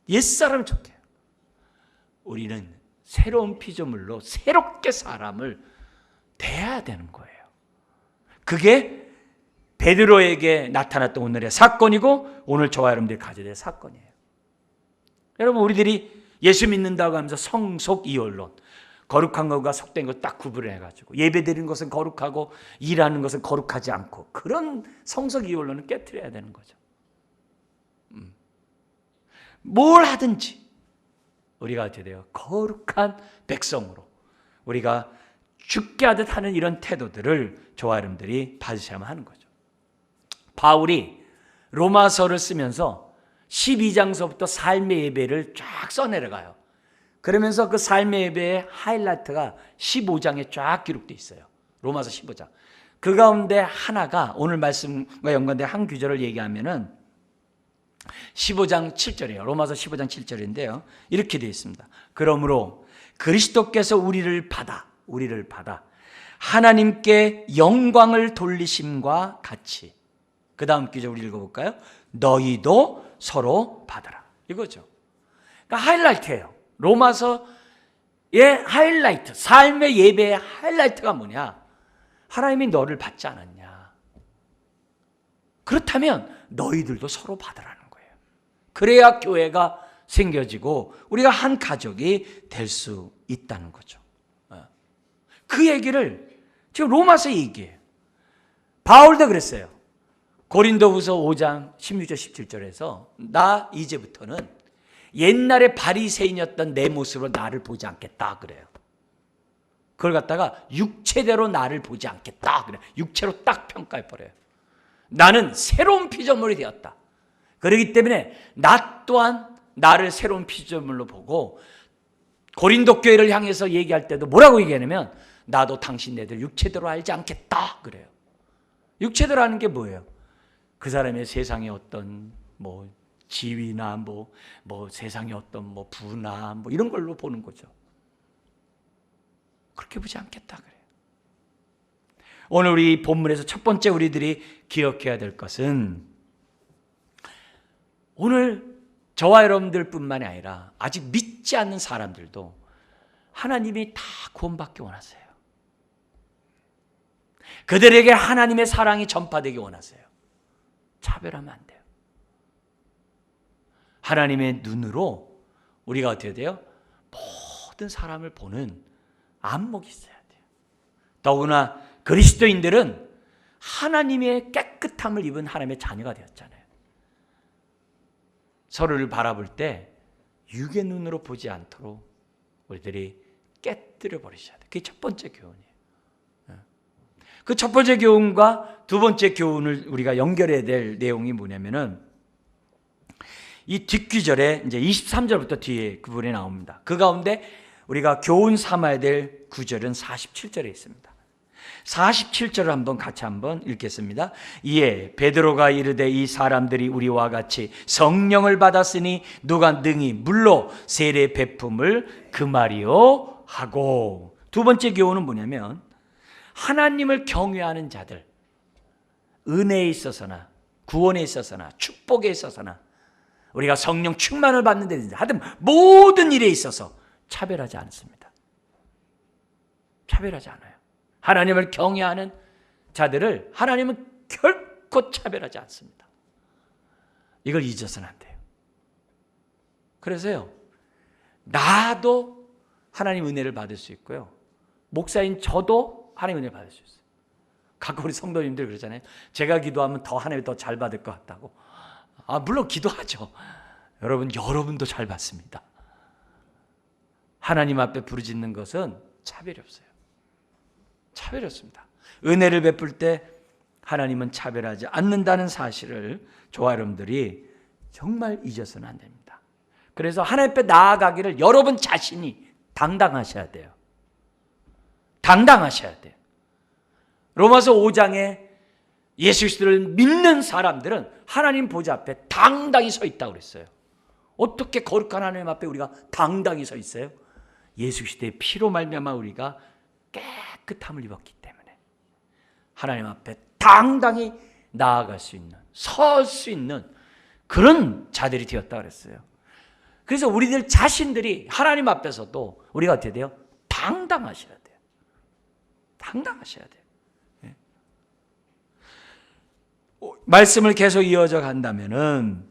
옛사람은 좋게요. 우리는 새로운 피조물로 새롭게 사람을 대해야 되는 거예요. 그게 베드로에게 나타났던 오늘의 사건이고 오늘 저와 여러분들이 가져야 될 사건이에요. 여러분, 우리들이 예수 믿는다고 하면서 성속 이원론, 거룩한 것과 속된 것 딱 구분을 해가지고 예배드리는 것은 거룩하고 일하는 것은 거룩하지 않고, 그런 성속 이원론을 깨트려야 되는 거죠. 뭘 하든지 우리가 어떻게 돼요? 거룩한 백성으로 우리가 죽게 하듯 하는 이런 태도들을 저와 여러분들이 받으셔야만 하는 거죠. 바울이 로마서를 쓰면서 12장서부터 삶의 예배를 쫙 써내려가요. 그러면서 그 삶의 예배의 하이라이트가 15장에 쫙 기록되어 있어요. 로마서 15장. 그 가운데 하나가 오늘 말씀과 연관된 한 구절을 얘기하면은 15장 7절이에요. 로마서 15장 7절인데요. 이렇게 되어 있습니다. 그러므로 그리스도께서 우리를 받아 하나님께 영광을 돌리심과 같이, 그 다음 구절 우리 읽어볼까요? 너희도 서로 받아라. 이거죠. 그러니까 하이라이트예요. 로마서의 하이라이트, 삶의 예배의 하이라이트가 뭐냐? 하나님이 너를 받지 않았냐? 그렇다면 너희들도 서로 받으라는 거예요. 그래야 교회가 생겨지고 우리가 한 가족이 될 수 있다는 거죠. 그 얘기를 지금 로마서 얘기해요. 바울도 그랬어요. 고린도후서 5장 16절 17절에서 나 이제부터는 옛날에 바리새인이었던 내 모습으로 나를 보지 않겠다 그래요. 그걸 갖다가 육체대로 나를 보지 않겠다 그래요. 육체로 딱 평가해버려요. 나는 새로운 피조물이 되었다. 그렇기 때문에 나 또한 나를 새로운 피조물로 보고 고린도 교회를 향해서 얘기할 때도 뭐라고 얘기하냐면 나도 당신네들 육체대로 알지 않겠다 그래요. 육체대로 하는 게 뭐예요? 그 사람의 세상의 어떤 지위나 세상의 어떤 부나 이런 걸로 보는 거죠. 그렇게 보지 않겠다 그래요. 오늘 우리 본문에서 첫 번째 우리들이 기억해야 될 것은, 오늘 저와 여러분들 뿐만이 아니라 아직 믿지 않는 사람들도 하나님이 다 구원받기 원하세요. 그들에게 하나님의 사랑이 전파되기 원하세요. 차별하면 안 돼요. 하나님의 눈으로 우리가 어떻게 돼요? 모든 사람을 보는 안목이 있어야 돼요. 더구나 그리스도인들은 하나님의 깨끗함을 입은 하나님의 자녀가 되었잖아요. 서로를 바라볼 때 육의 눈으로 보지 않도록 우리들이 깨뜨려 버리셔야 돼요. 그게 첫 번째 교훈이에요. 그 첫 번째 교훈과 두 번째 교훈을 우리가 연결해야 될 내용이 뭐냐면은 이 뒷귀절에 이제 23절부터 뒤에 그 부분이 나옵니다. 그 가운데 우리가 교훈 삼아야 될 구절은 47절에 있습니다. 47절을 한번 읽겠습니다. 이에 베드로가 이르되 이 사람들이 우리와 같이 성령을 받았으니 누가 능히 물로 세례 베품을 금하리요 하고, 두 번째 교훈은 뭐냐면 하나님을 경외하는 자들, 은혜에 있어서나 구원에 있어서나 축복에 있어서나 우리가 성령 충만을 받는 데 하여튼 모든 일에 있어서 차별하지 않습니다. 차별하지 않아요. 하나님을 경외하는 자들을 하나님은 결코 차별하지 않습니다. 이걸 잊어서는 안 돼요. 그래서요, 나도 하나님 은혜를 받을 수 있고요, 목사인 저도 하나님 은혜를 받을 수 있어요. 가끔 우리 성도님들 그러잖아요. 제가 기도하면 더 하나님이 더 잘 받을 것 같다고. 물론 기도하죠. 여러분도 잘 받습니다. 하나님 앞에 부르짖는 것은 차별이 없어요. 차별이 없습니다. 은혜를 베풀 때 하나님은 차별하지 않는다는 사실을 저와 여러분들이 정말 잊어서는 안 됩니다. 그래서 하나님 앞에 나아가기를 여러분 자신이 당당하셔야 돼요. 당당하셔야 돼요. 로마서 5장에 예수 그리스도를 믿는 사람들은 하나님 보좌 앞에 당당히 서 있다고 그랬어요. 어떻게 거룩한 하나님 앞에 우리가 당당히 서 있어요? 예수 그리스도의 피로 말미암아 우리가 깨끗함을 입었기 때문에 하나님 앞에 당당히 나아갈 수 있는, 설 수 있는 그런 자들이 되었다고 그랬어요. 그래서 우리들 자신들이 하나님 앞에서도 우리가 어떻게 돼요? 당당하셔야 돼요. 당당하셔야 돼요. 말씀을 계속 이어져 간다면은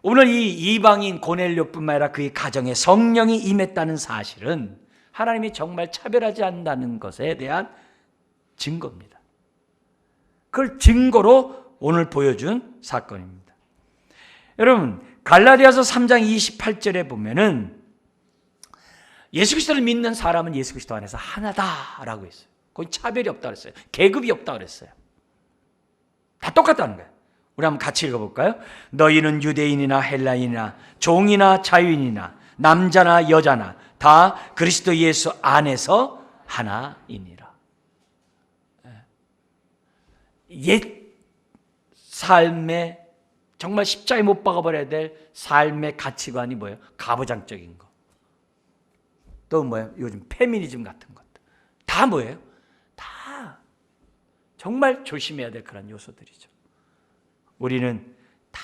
오늘 이 이방인 고넬료뿐만 아니라 그의 가정에 성령이 임했다는 사실은 하나님이 정말 차별하지 않는다는 것에 대한 증거입니다. 그걸 증거로 오늘 보여준 사건입니다. 여러분, 갈라디아서 3장 28절에 보면은 예수 그리스도를 믿는 사람은 예수 그리스도 안에서 하나다라고 했어요. 거기 차별이 없다고 했어요. 계급이 없다고 그랬어요. 다 똑같다는 거예요. 우리 한번 같이 읽어볼까요? 너희는 유대인이나 헬라인이나 종이나 자유인이나 남자나 여자나 다 그리스도 예수 안에서 하나이니라. 옛 삶에 정말 십자가에 못 박아버려야 될 삶의 가치관이 뭐예요? 가부장적인 거. 또 뭐예요? 요즘 페미니즘 같은 것들. 다 뭐예요? 다 정말 조심해야 될 그런 요소들이죠. 우리는 다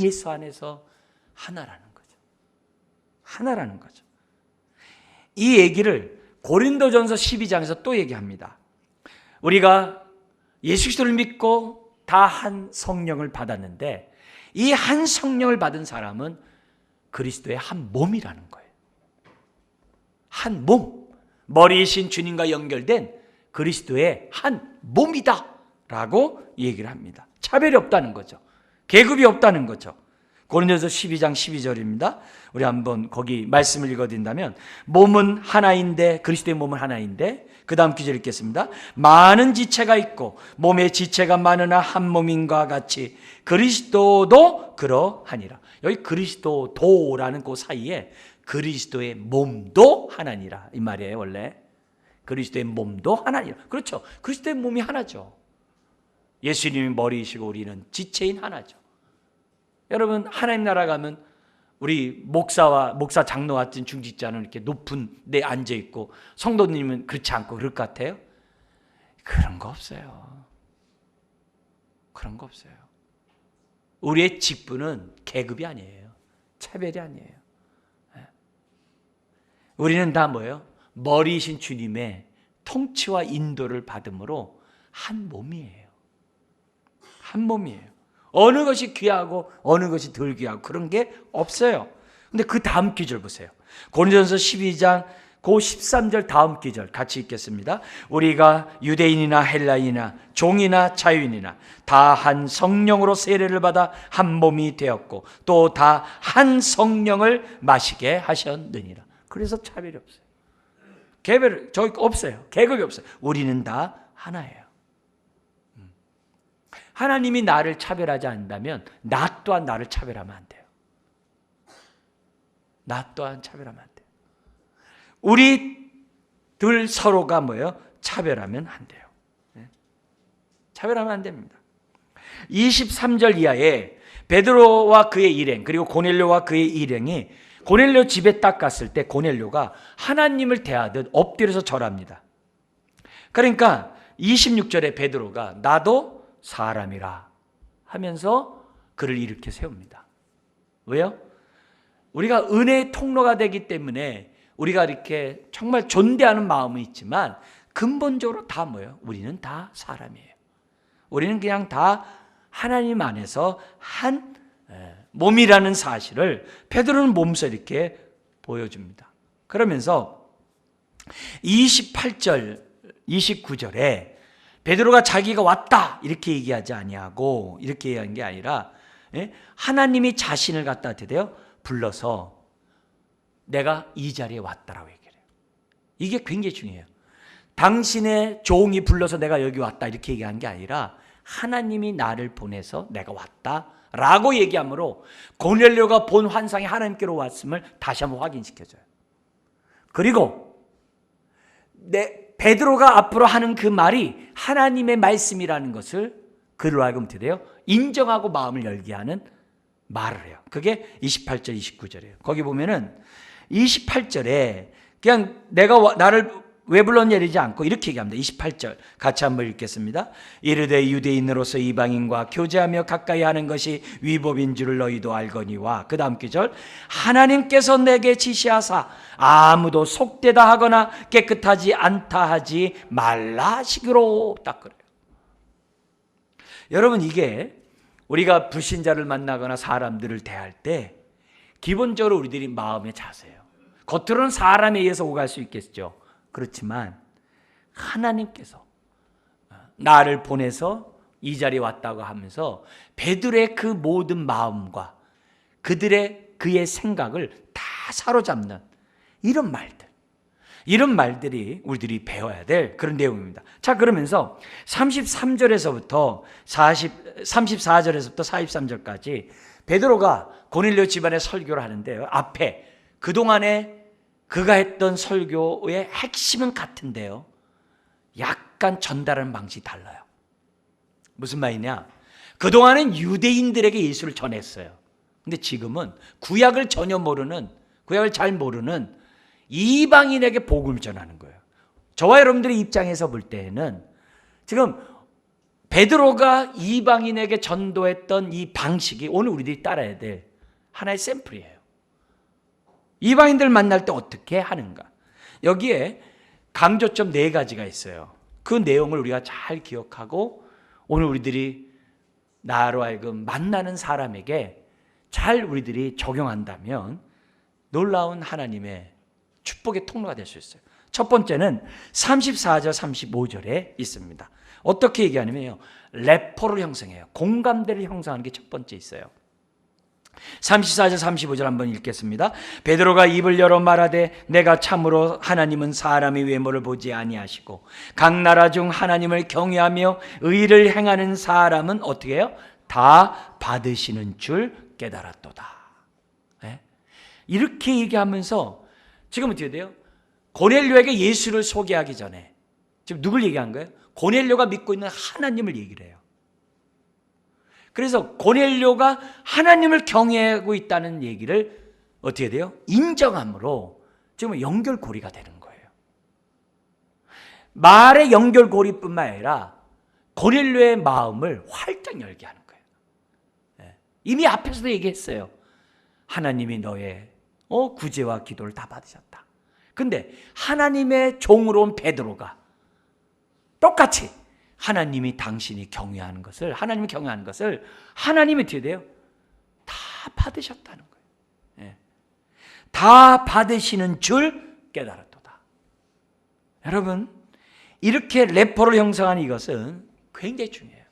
예수 안에서 하나라는 거죠. 하나라는 거죠. 이 얘기를 고린도전서 12장에서 또 얘기합니다. 우리가 예수 그리스도를 믿고 다 한 성령을 받았는데 이 한 성령을 받은 사람은 그리스도의 한 몸이라는 거예요. 한 몸, 머리이신 주님과 연결된 그리스도의 한 몸이다 라고 얘기를 합니다. 차별이 없다는 거죠. 계급이 없다는 거죠. 고린도전서 12장 12절입니다. 우리 한번 거기 말씀을 읽어드린다면 몸은 하나인데, 그리스도의 몸은 하나인데, 그 다음 구절 읽겠습니다. 많은 지체가 있고 몸의 지체가 많으나 한 몸인과 같이 그리스도도 그러하니라. 여기 그리스도도라는 그 사이에 그리스도의 몸도 하나니라 이 말이에요. 원래 그리스도의 몸도 하나니라. 그렇죠. 그리스도의 몸이 하나죠. 예수님이 머리이시고 우리는 지체인 하나죠. 여러분, 하나님 나라 가면 우리 목사 장로 같은 중직자는 이렇게 높은 데 앉아 있고 성도님은 그렇지 않고 그럴 것 같아요? 그런 거 없어요. 그런 거 없어요. 우리의 직분은 계급이 아니에요. 차별이 아니에요. 우리는 다 뭐예요? 머리이신 주님의 통치와 인도를 받음으로 한 몸이에요. 한 몸이에요. 어느 것이 귀하고 어느 것이 덜 귀하고 그런 게 없어요. 근데 그 다음 기절 보세요. 고린도전서 12장 그 13절 다음 기절 같이 읽겠습니다. 우리가 유대인이나 헬라인이나 종이나 자유인이나 다 한 성령으로 세례를 받아 한 몸이 되었고 또 다 한 성령을 마시게 하셨느니라. 그래서 차별이 없어요. 개별 저기 없어요. 계급이 없어요. 우리는 다 하나예요. 하나님이 나를 차별하지 않는다면 나 또한 나를 차별하면 안 돼요. 나 또한 차별하면 안 돼요. 우리 둘 서로가 뭐예요? 차별하면 안 돼요. 차별하면 안 됩니다. 23절 이하에 베드로와 그의 일행, 그리고 고넬료와 그의 일행이 고넬료 집에 딱 갔을 때 고넬료가 하나님을 대하듯 엎드려서 절합니다. 그러니까 26절에 베드로가 나도 사람이라 하면서 그를 일으켜 세웁니다. 왜요? 우리가 은혜의 통로가 되기 때문에 우리가 이렇게 정말 존대하는 마음은 있지만 근본적으로 다 뭐예요? 우리는 다 사람이에요. 우리는 그냥 다 하나님 안에서 한 몸이라는 사실을 베드로는 몸소 이렇게 보여줍니다. 그러면서 28절, 29절에 베드로가 자기가 왔다 이렇게 얘기하지 아니하고 이렇게 얘기한 게 아니라 하나님이 자신을 갖다 어떻게 돼요? 불러서 내가 이 자리에 왔다라고 얘기해요. 이게 굉장히 중요해요. 당신의 종이 불러서 내가 여기 왔다 이렇게 얘기한 게 아니라 하나님이 나를 보내서 내가 왔다라고 얘기하므로 고넬료가 본 환상이 하나님께로 왔음을 다시 한번 확인시켜줘요. 그리고 베드로가 앞으로 하는 그 말이 하나님의 말씀이라는 것을 그로 하여금 어떻게 돼요? 인정하고 마음을 열게 하는 말을 해요. 그게 28절, 29절이에요. 거기 보면은 28절에 그냥 내가 나를 왜 불렀냐 이러지 않고 이렇게 얘기합니다. 28절 같이 한번 읽겠습니다. 이르되 유대인으로서 이방인과 교제하며 가까이 하는 것이 위법인 줄을 너희도 알거니와, 그 다음 구절, 하나님께서 내게 지시하사 아무도 속되다 하거나 깨끗하지 않다 하지 말라 하시기로, 딱 그래요. 여러분, 이게 우리가 불신자를 만나거나 사람들을 대할 때 기본적으로 우리들이 마음의 자세예요. 겉으로는 사람에 의해서 오갈 수 있겠죠. 그렇지만 하나님께서 나를 보내서 이 자리에 왔다고 하면서 베드로의 그 모든 마음과 그의 생각을 다 사로잡는 이런 말들이 우리들이 배워야 될 그런 내용입니다. 자, 그러면서 33절에서부터 34절에서부터 43절까지 베드로가 고넬료 집안에 설교를 하는데요. 앞에 그동안에 그가 했던 설교의 핵심은 같은데요, 약간 전달하는 방식이 달라요. 무슨 말이냐? 그동안은 유대인들에게 예수를 전했어요. 근데 지금은 구약을 잘 모르는 이방인에게 복음을 전하는 거예요. 저와 여러분들의 입장에서 볼 때에는 지금 베드로가 이방인에게 전도했던 이 방식이 오늘 우리들이 따라야 될 하나의 샘플이에요. 이방인들 만날 때 어떻게 하는가? 여기에 강조점 4가지가 있어요. 그 내용을 우리가 잘 기억하고 오늘 우리들이 나로 하여금 만나는 사람에게 잘 우리들이 적용한다면 놀라운 하나님의 축복의 통로가 될 수 있어요. 첫 번째는 34절 35절에 있습니다. 어떻게 얘기하냐면요, 래퍼를 형성해요. 공감대를 형성하는 게 첫 번째 있어요. 34절 35절 한번 읽겠습니다. 베드로가 입을 열어 말하되 내가 참으로 하나님은 사람의 외모를 보지 아니하시고 각 나라 중 하나님을 경외하며 의를 행하는 사람은 어떻게 해요? 다 받으시는 줄 깨달았도다. 네? 이렇게 얘기하면서 지금 어떻게 돼요? 고넬료에게 예수를 소개하기 전에 지금 누굴 얘기한 거예요? 고넬료가 믿고 있는 하나님을 얘기를 해요. 그래서 고넬료가 하나님을 경외하고 있다는 얘기를 어떻게 돼요? 인정함으로 지금 연결고리가 되는 거예요. 말의 연결고리뿐만 아니라 고넬료의 마음을 활짝 열게 하는 거예요. 이미 앞에서도 얘기했어요. 하나님이 너의 구제와 기도를 다 받으셨다. 근데 하나님의 종으로 온 베드로가 똑같이 하나님이 당신이 경외하는 것을, 하나님이 경외하는 것을 하나님이 어떻게 돼요? 다 받으셨다는 거예요. 다 받으시는 줄 깨달았도다. 여러분, 이렇게 래퍼를 형성하는 이것은 굉장히 중요해요.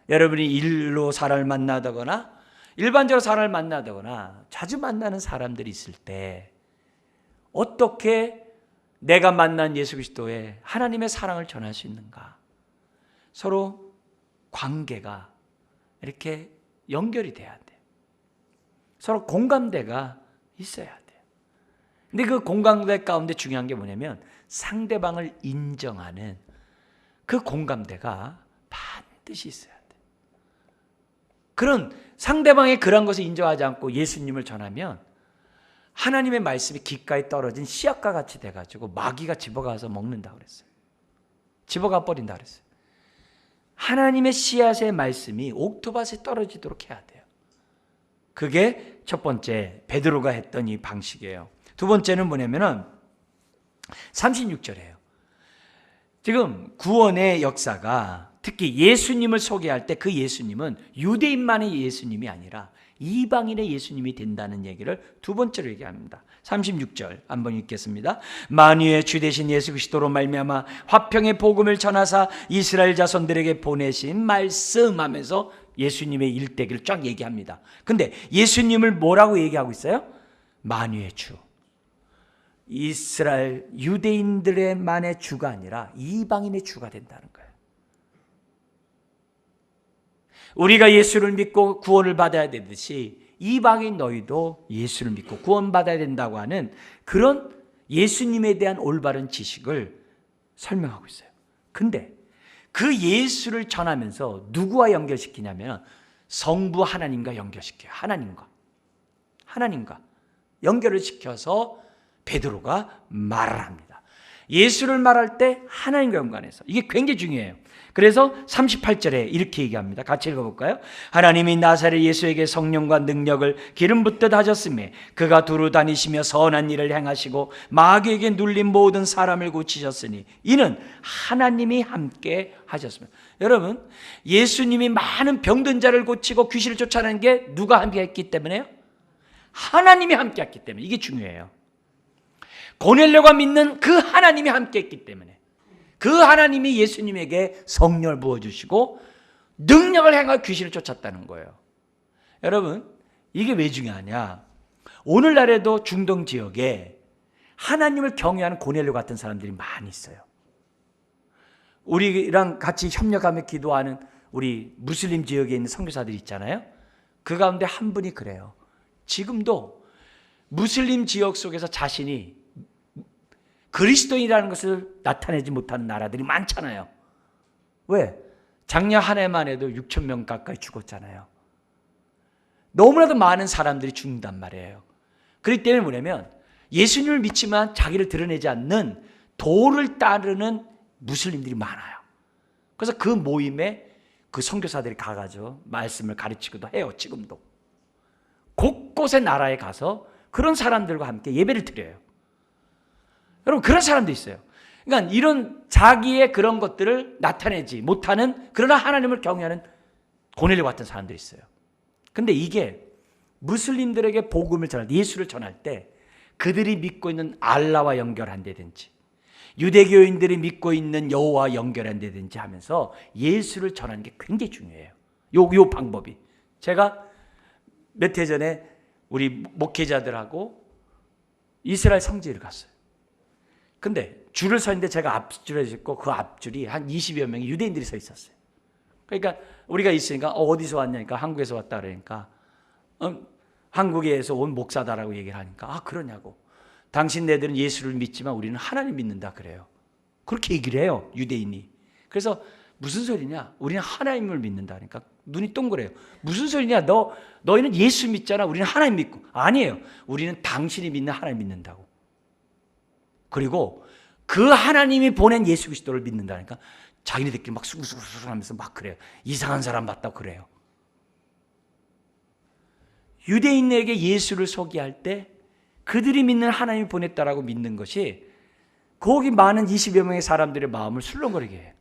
여러분이 일로 사람을 만나다거나 일반적으로 사람을 만나다거나 자주 만나는 사람들이 있을 때 어떻게 내가 만난 예수 그리스도의 하나님의 사랑을 전할 수 있는가? 서로 관계가 이렇게 연결이 돼야 돼요. 서로 공감대가 있어야 돼요. 근데 그 공감대 가운데 중요한 게 뭐냐면 상대방을 인정하는 그 공감대가 반드시 있어야 돼요. 그런 상대방의 그런 것을 인정하지 않고 예수님을 전하면 하나님의 말씀이 귓가에 떨어진 씨앗과 같이 돼가지고 마귀가 집어가서 먹는다고 그랬어요. 집어가 버린다 그랬어요. 하나님의 씨앗의 말씀이 옥토밭에 떨어지도록 해야 돼요. 그게 첫 번째 베드로가 했던 이 방식이에요. 두 번째는 뭐냐면은 36절이에요. 지금 구원의 역사가 특히 예수님을 소개할 때 그 예수님은 유대인만의 예수님이 아니라 이방인의 예수님이 된다는 얘기를 두 번째로 얘기합니다. 36절 한번 읽겠습니다. 만유의 주 되신 예수 그리스도로 말미암아 화평의 복음을 전하사 이스라엘 자손들에게 보내신 말씀하면서 예수님의 일대기를 쫙 얘기합니다. 근데 예수님을 뭐라고 얘기하고 있어요? 만유의 주. 이스라엘 유대인들만의 주가 아니라 이방인의 주가 된다는 거예요. 우리가 예수를 믿고 구원을 받아야 되듯이 이방인 너희도 예수를 믿고 구원받아야 된다고 하는 그런 예수님에 대한 올바른 지식을 설명하고 있어요. 근데 그 예수를 전하면서 누구와 연결시키냐면 성부 하나님과 연결시켜요. 하나님과 연결을 시켜서 베드로가 말을 합니다. 예수를 말할 때 하나님과 연관해서 이게 굉장히 중요해요. 그래서 38절에 이렇게 얘기합니다. 같이 읽어볼까요? 하나님이 나사렛 예수에게 성령과 능력을 기름 붓듯 하셨으며 그가 두루 다니시며 선한 일을 행하시고 마귀에게 눌린 모든 사람을 고치셨으니 이는 하나님이 함께 하셨습니다. 여러분, 예수님이 많은 병든 자를 고치고 귀신을 쫓아내는 게 누가 함께 했기 때문에요? 하나님이 함께 했기 때문에. 이게 중요해요. 고넬료가 믿는 그 하나님이 함께 했기 때문에, 그 하나님이 예수님에게 성령을 부어주시고 능력을 행하 귀신을 쫓았다는 거예요. 여러분, 이게 왜 중요하냐? 오늘날에도 중동 지역에 하나님을 경외하는 고넬료 같은 사람들이 많이 있어요. 우리랑 같이 협력하며 기도하는 우리 무슬림 지역에 있는 선교사들이 있잖아요. 그 가운데 한 분이 그래요. 지금도 무슬림 지역 속에서 자신이 그리스도인이라는 것을 나타내지 못하는 나라들이 많잖아요. 왜? 작년 한 해만 해도 6천 명 가까이 죽었잖아요. 너무나도 많은 사람들이 죽는단 말이에요. 그렇기 때문에 뭐냐면 예수님을 믿지만 자기를 드러내지 않는 도를 따르는 무슬림들이 많아요. 그래서 그 모임에 그 선교사들이 가가지고 말씀을 가르치기도 해요. 지금도 곳곳의 나라에 가서 그런 사람들과 함께 예배를 드려요. 여러분, 그런 사람도 있어요. 그러니까 이런 자기의 그런 것들을 나타내지 못하는 그러나 하나님을 경외하는 고넬료 같은 사람들이 있어요. 근데 이게 무슬림들에게 복음을 전할 때, 예수를 전할 때 그들이 믿고 있는 알라와 연결한다든지 유대교인들이 믿고 있는 여호와와 연결한다든지 하면서 예수를 전하는 게 굉장히 중요해요. 요 방법이. 제가 몇 해 전에 우리 목회자들하고 이스라엘 성지를 갔어요. 근데 줄을 서 있는데 제가 앞줄에 있고 그 앞줄이 한 20여 명의 유대인들이 서 있었어요. 그러니까 우리가 있으니까 어디서 왔냐니까 한국에서 왔다 그러니까 한국에서 온 목사다라고 얘기를 하니까 그러냐고. 당신네들은 예수를 믿지만 우리는 하나님 믿는다 그래요. 그렇게 얘기를 해요, 유대인이. 그래서 무슨 소리냐? 우리는 하나님을 믿는다 그러니까 눈이 동그래요. 무슨 소리냐? 너희는 예수 믿잖아. 우리는 하나님 믿고. 아니에요. 우리는 당신이 믿는 하나님 믿는다고. 그리고 그 하나님이 보낸 예수 그리스도를 믿는다니까 자기네들끼리 막 수구수구 하면서 막 그래요. 이상한 사람 같다고 그래요. 유대인에게 예수를 소개할 때 그들이 믿는 하나님이 보냈다라고 믿는 것이 거기 많은 20여 명의 사람들의 마음을 술렁거리게 해요.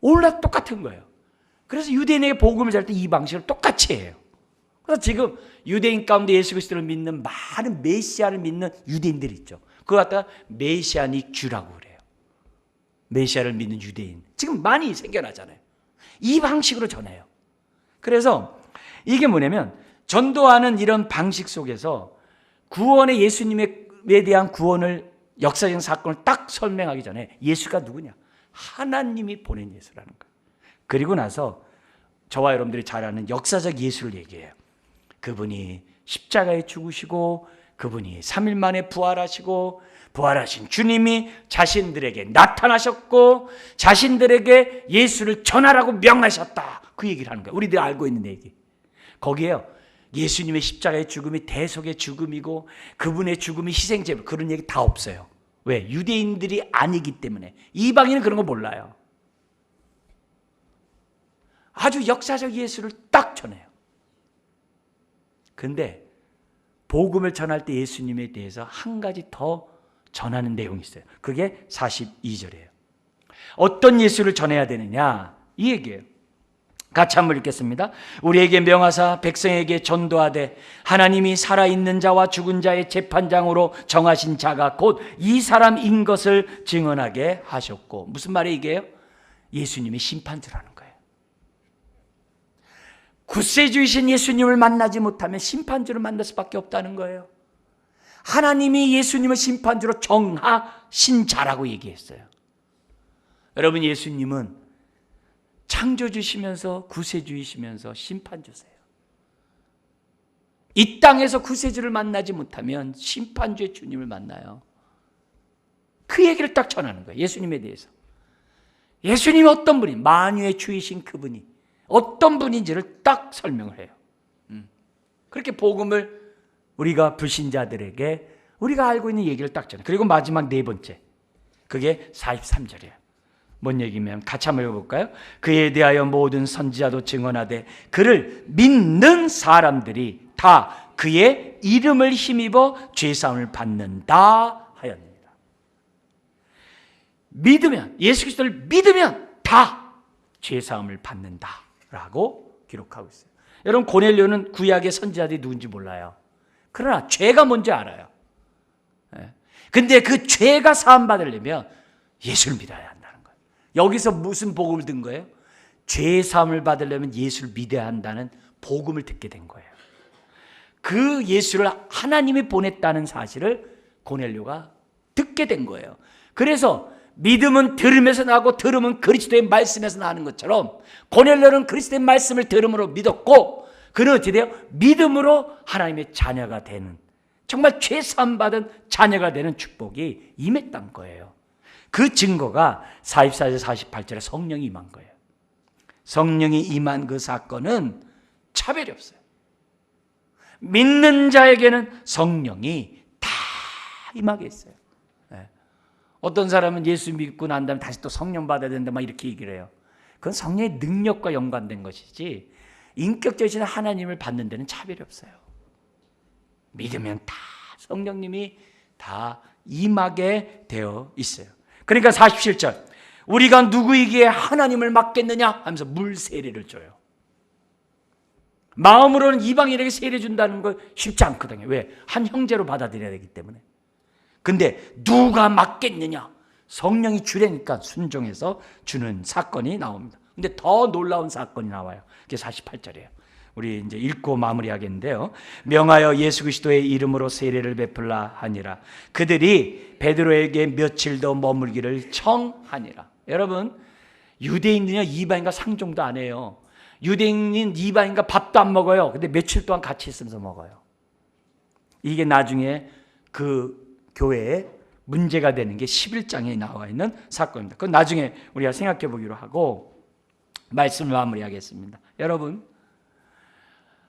오늘날 똑같은 거예요. 그래서 유대인에게 복음을 전할 때 이 방식을 똑같이 해요. 그래서 지금 유대인 가운데 예수 그리스도를 믿는 많은 메시아를 믿는 유대인들이 있죠. 그거 갖다가 메시아닉 주라고 그래요. 메시아를 믿는 유대인. 지금 많이 생겨나잖아요. 이 방식으로 전해요. 그래서 이게 뭐냐면 전도하는 이런 방식 속에서 구원의 예수님에 대한 구원을 역사적인 사건을 딱 설명하기 전에 예수가 누구냐? 하나님이 보낸 예수라는 거예요. 그리고 나서 저와 여러분들이 잘 아는 역사적 예수를 얘기해요. 그분이 십자가에 죽으시고 그분이 3일 만에 부활하시고 부활하신 주님이 자신들에게 나타나셨고 자신들에게 예수를 전하라고 명하셨다. 그 얘기를 하는 거예요. 우리들이 알고 있는 얘기. 거기에요. 예수님의 십자가의 죽음이 대속의 죽음이고 그분의 죽음이 희생제물 그런 얘기 다 없어요. 왜? 유대인들이 아니기 때문에. 이방인은 그런 거 몰라요. 아주 역사적 예수를 딱 전해요. 근데 복음을 전할 때 예수님에 대해서 한 가지 더 전하는 내용이 있어요. 그게 42절이에요. 어떤 예수를 전해야 되느냐? 이 얘기예요. 같이 한번 읽겠습니다. 우리에게 명하사 백성에게 전도하되 하나님이 살아있는 자와 죽은 자의 재판장으로 정하신 자가 곧 이 사람인 것을 증언하게 하셨고. 무슨 말이에요 이게요? 예수님이 심판주라는 거예요. 구세주이신 예수님을 만나지 못하면 심판주를 만날 수밖에 없다는 거예요. 하나님이 예수님을 심판주로 정하신 자라고 얘기했어요. 여러분, 예수님은 창조주시면서 구세주이시면서 심판주세요. 이 땅에서 구세주를 만나지 못하면 심판주의 주님을 만나요. 그 얘기를 딱 전하는 거예요. 예수님에 대해서. 예수님이 어떤 분이, 만유의 주이신 그분이 어떤 분인지를 딱 설명을 해요. 그렇게 복음을 우리가 불신자들에게 우리가 알고 있는 얘기를 딱 전해요. 그리고 마지막 네 번째, 그게 43절이에요. 뭔 얘기면 같이 한번 읽어볼까요? 그에 대하여 모든 선지자도 증언하되 그를 믿는 사람들이 다 그의 이름을 힘입어 죄사함을 받는다 하였습니다. 믿으면, 예수 그리스도를 믿으면 다 죄사함을 받는다라고 기록하고 있어요. 여러분, 고넬료는 구약의 선지자들이 누군지 몰라요. 그러나 죄가 뭔지 알아요. 근데 그 죄가 사함받으려면 예수를 믿어야 한다는 거예요. 여기서 무슨 복음을 든 거예요? 죄 사함을 받으려면 예수를 믿어야 한다는 복음을 듣게 된 거예요. 그 예수를 하나님이 보냈다는 사실을 고넬료가 듣게 된 거예요. 그래서 믿음은 들음에서 나고 들음은 그리스도의 말씀에서 나는 것처럼 고넬료는 그리스도의 말씀을 들음으로 믿었고 그는 어떻게 돼요? 믿음으로 하나님의 자녀가 되는, 정말 죄 사함 받은 자녀가 되는 축복이 임했던 거예요. 그 증거가 44절 48절에 성령이 임한 거예요. 성령이 임한 그 사건은 차별이 없어요. 믿는 자에게는 성령이 다 임하게 있어요. 어떤 사람은 예수 믿고 난 다음에 다시 또 성령 받아야 된다 막 이렇게 얘기를 해요. 그건 성령의 능력과 연관된 것이지 인격적인 하나님을 받는 데는 차별이 없어요. 믿으면 다 성령님이 다 임하게 되어 있어요. 그러니까 47절, 우리가 누구에게 하나님을 맡겠느냐 하면서 물 세례를 줘요. 마음으로는 이방인에게 세례 준다는 거 쉽지 않거든요. 왜? 한 형제로 받아들여야 되기 때문에. 근데 누가 맡겠느냐? 성령이 주래니까 순종해서 주는 사건이 나옵니다. 근데 더 놀라운 사건이 나와요. 그게 48절이에요. 우리 이제 읽고 마무리하겠는데요. 명하여 예수 그리스도의 이름으로 세례를 베풀라 하니라. 그들이 베드로에게 며칠 더 머물기를 청하니라. 여러분, 유대인은요 이방인과 상종도 안 해요. 유대인은 이방인과 밥도 안 먹어요. 근데 며칠 동안 같이 있으면서 먹어요. 이게 나중에 그 교회에 문제가 되는 게 11장에 나와 있는 사건입니다. 그건 나중에 우리가 생각해 보기로 하고 말씀을 마무리하겠습니다. 여러분,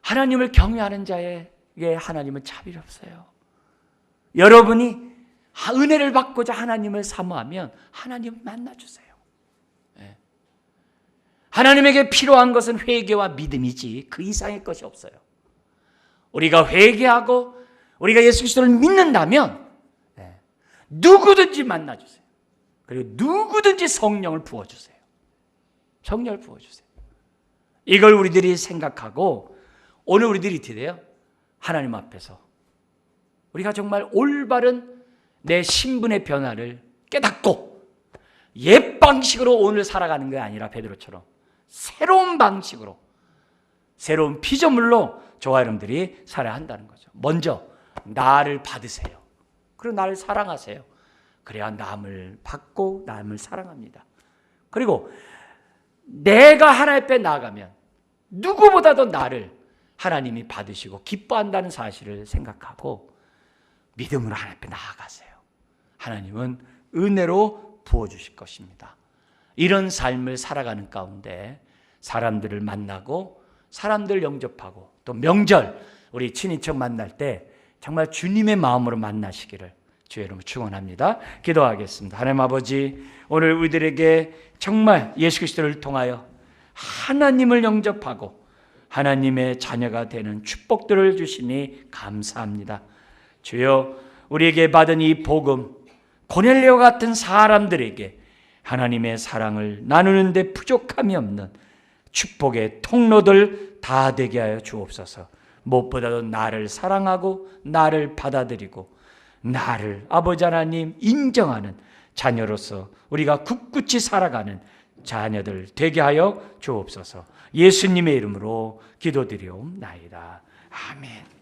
하나님을 경외하는 자에게 하나님은 차별이 없어요. 여러분이 은혜를 받고자 하나님을 사모하면 하나님을 만나주세요. 하나님에게 필요한 것은 회개와 믿음이지 그 이상의 것이 없어요. 우리가 회개하고 우리가 예수 그리스도를 믿는다면 누구든지 만나주세요. 그리고 누구든지 성령을 부어주세요. 성령을 부어주세요. 이걸 우리들이 생각하고 오늘 우리들이 어떻게 돼요? 하나님 앞에서 우리가 정말 올바른 내 신분의 변화를 깨닫고 옛 방식으로 오늘 살아가는 게 아니라 베드로처럼 새로운 방식으로, 새로운 피조물로 저와 여러분들이 살아야 한다는 거죠. 먼저 나를 받으세요. 그리고 나를 사랑하세요. 그래야 남을 받고 남을 사랑합니다. 그리고 내가 하나님 앞에 나아가면 누구보다도 나를 하나님이 받으시고 기뻐한다는 사실을 생각하고 믿음으로 하나님 앞에 나아가세요. 하나님은 은혜로 부어주실 것입니다. 이런 삶을 살아가는 가운데 사람들을 만나고 사람들 영접하고 또 명절 우리 친인척 만날 때 정말 주님의 마음으로 만나시기를 주의 이름으로 축원합니다. 기도하겠습니다. 하나님 아버지, 오늘 우리들에게 정말 예수 그리스도를 통하여 하나님을 영접하고 하나님의 자녀가 되는 축복들을 주시니 감사합니다. 주여, 우리에게 받은 이 복음, 고넬레오 같은 사람들에게 하나님의 사랑을 나누는 데 부족함이 없는 축복의 통로들 다 되게 하여 주옵소서. 무엇보다도 나를 사랑하고 나를 받아들이고 나를 아버지 하나님 인정하는 자녀로서 우리가 굳굳이 살아가는 자녀들 되게 하여 주옵소서. 예수님의 이름으로 기도드리옵나이다. 아멘.